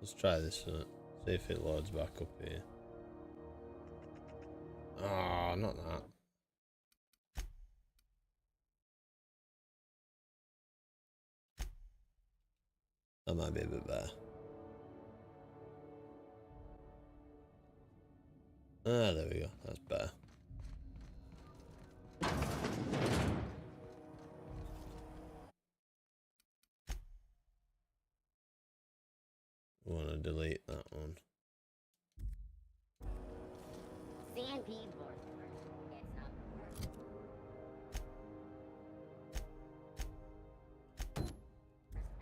Let's try this one. See if it loads back up here. Ah, not that. That might be a bit better. Ah, there we go. That's better. I want to delete that one. Stampede Force. It's not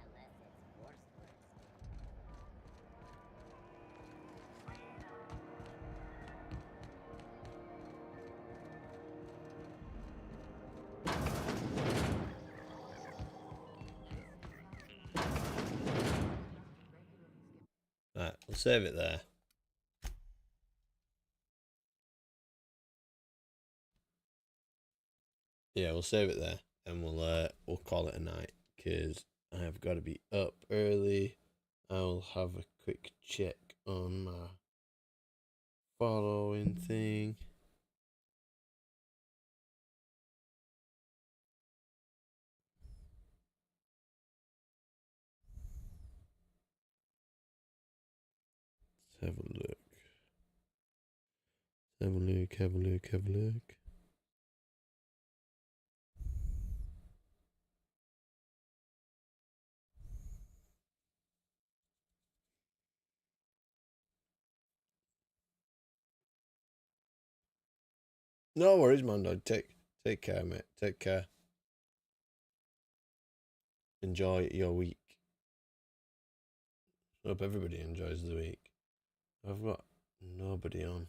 unless it's Force. Right, we'll save it there. Yeah, we'll save it there, and we'll call it a night because I have got to be up early. I'll have a quick check on my following thing. Let's have a look. Have a look, have a look, have a look. No worries, Mondo. Take care, mate. Take care. Enjoy your week. Hope everybody enjoys the week. I've got nobody on.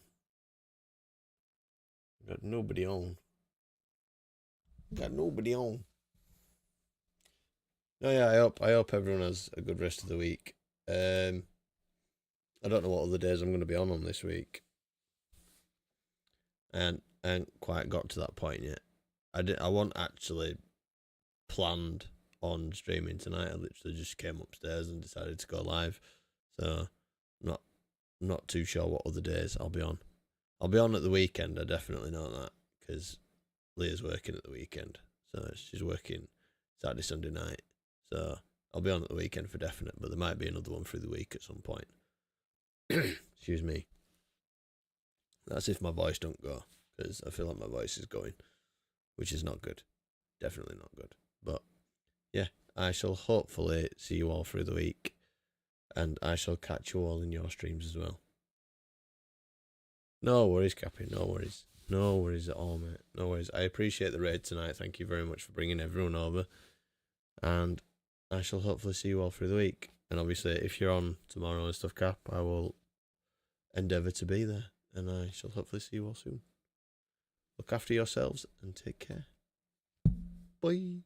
Got nobody on. Got nobody on. No, yeah, I hope everyone has a good rest of the week. I don't know what other days I'm going to be on this week. And I ain't quite got to that point yet. I wasn't actually planned on streaming tonight. I literally just came upstairs and decided to go live. So not too sure what other days I'll be on. I'll be on at the weekend, I definitely know that, because Leah's working at the weekend. So she's working Saturday, Sunday night. So I'll be on at the weekend for definite, but there might be another one through the week at some point. Excuse me. That's if my voice don't go, because I feel like my voice is going, which is not good. Definitely not good. But yeah, I shall hopefully see you all through the week, and I shall catch you all in your streams as well. No worries, Cappy. No worries. No worries at all, mate. No worries. I appreciate the raid tonight. Thank you very much for bringing everyone over. And I shall hopefully see you all through the week. And obviously, if you're on tomorrow and stuff, Cap, I will endeavour to be there. And I shall hopefully see you all soon. Look after yourselves and take care. Bye.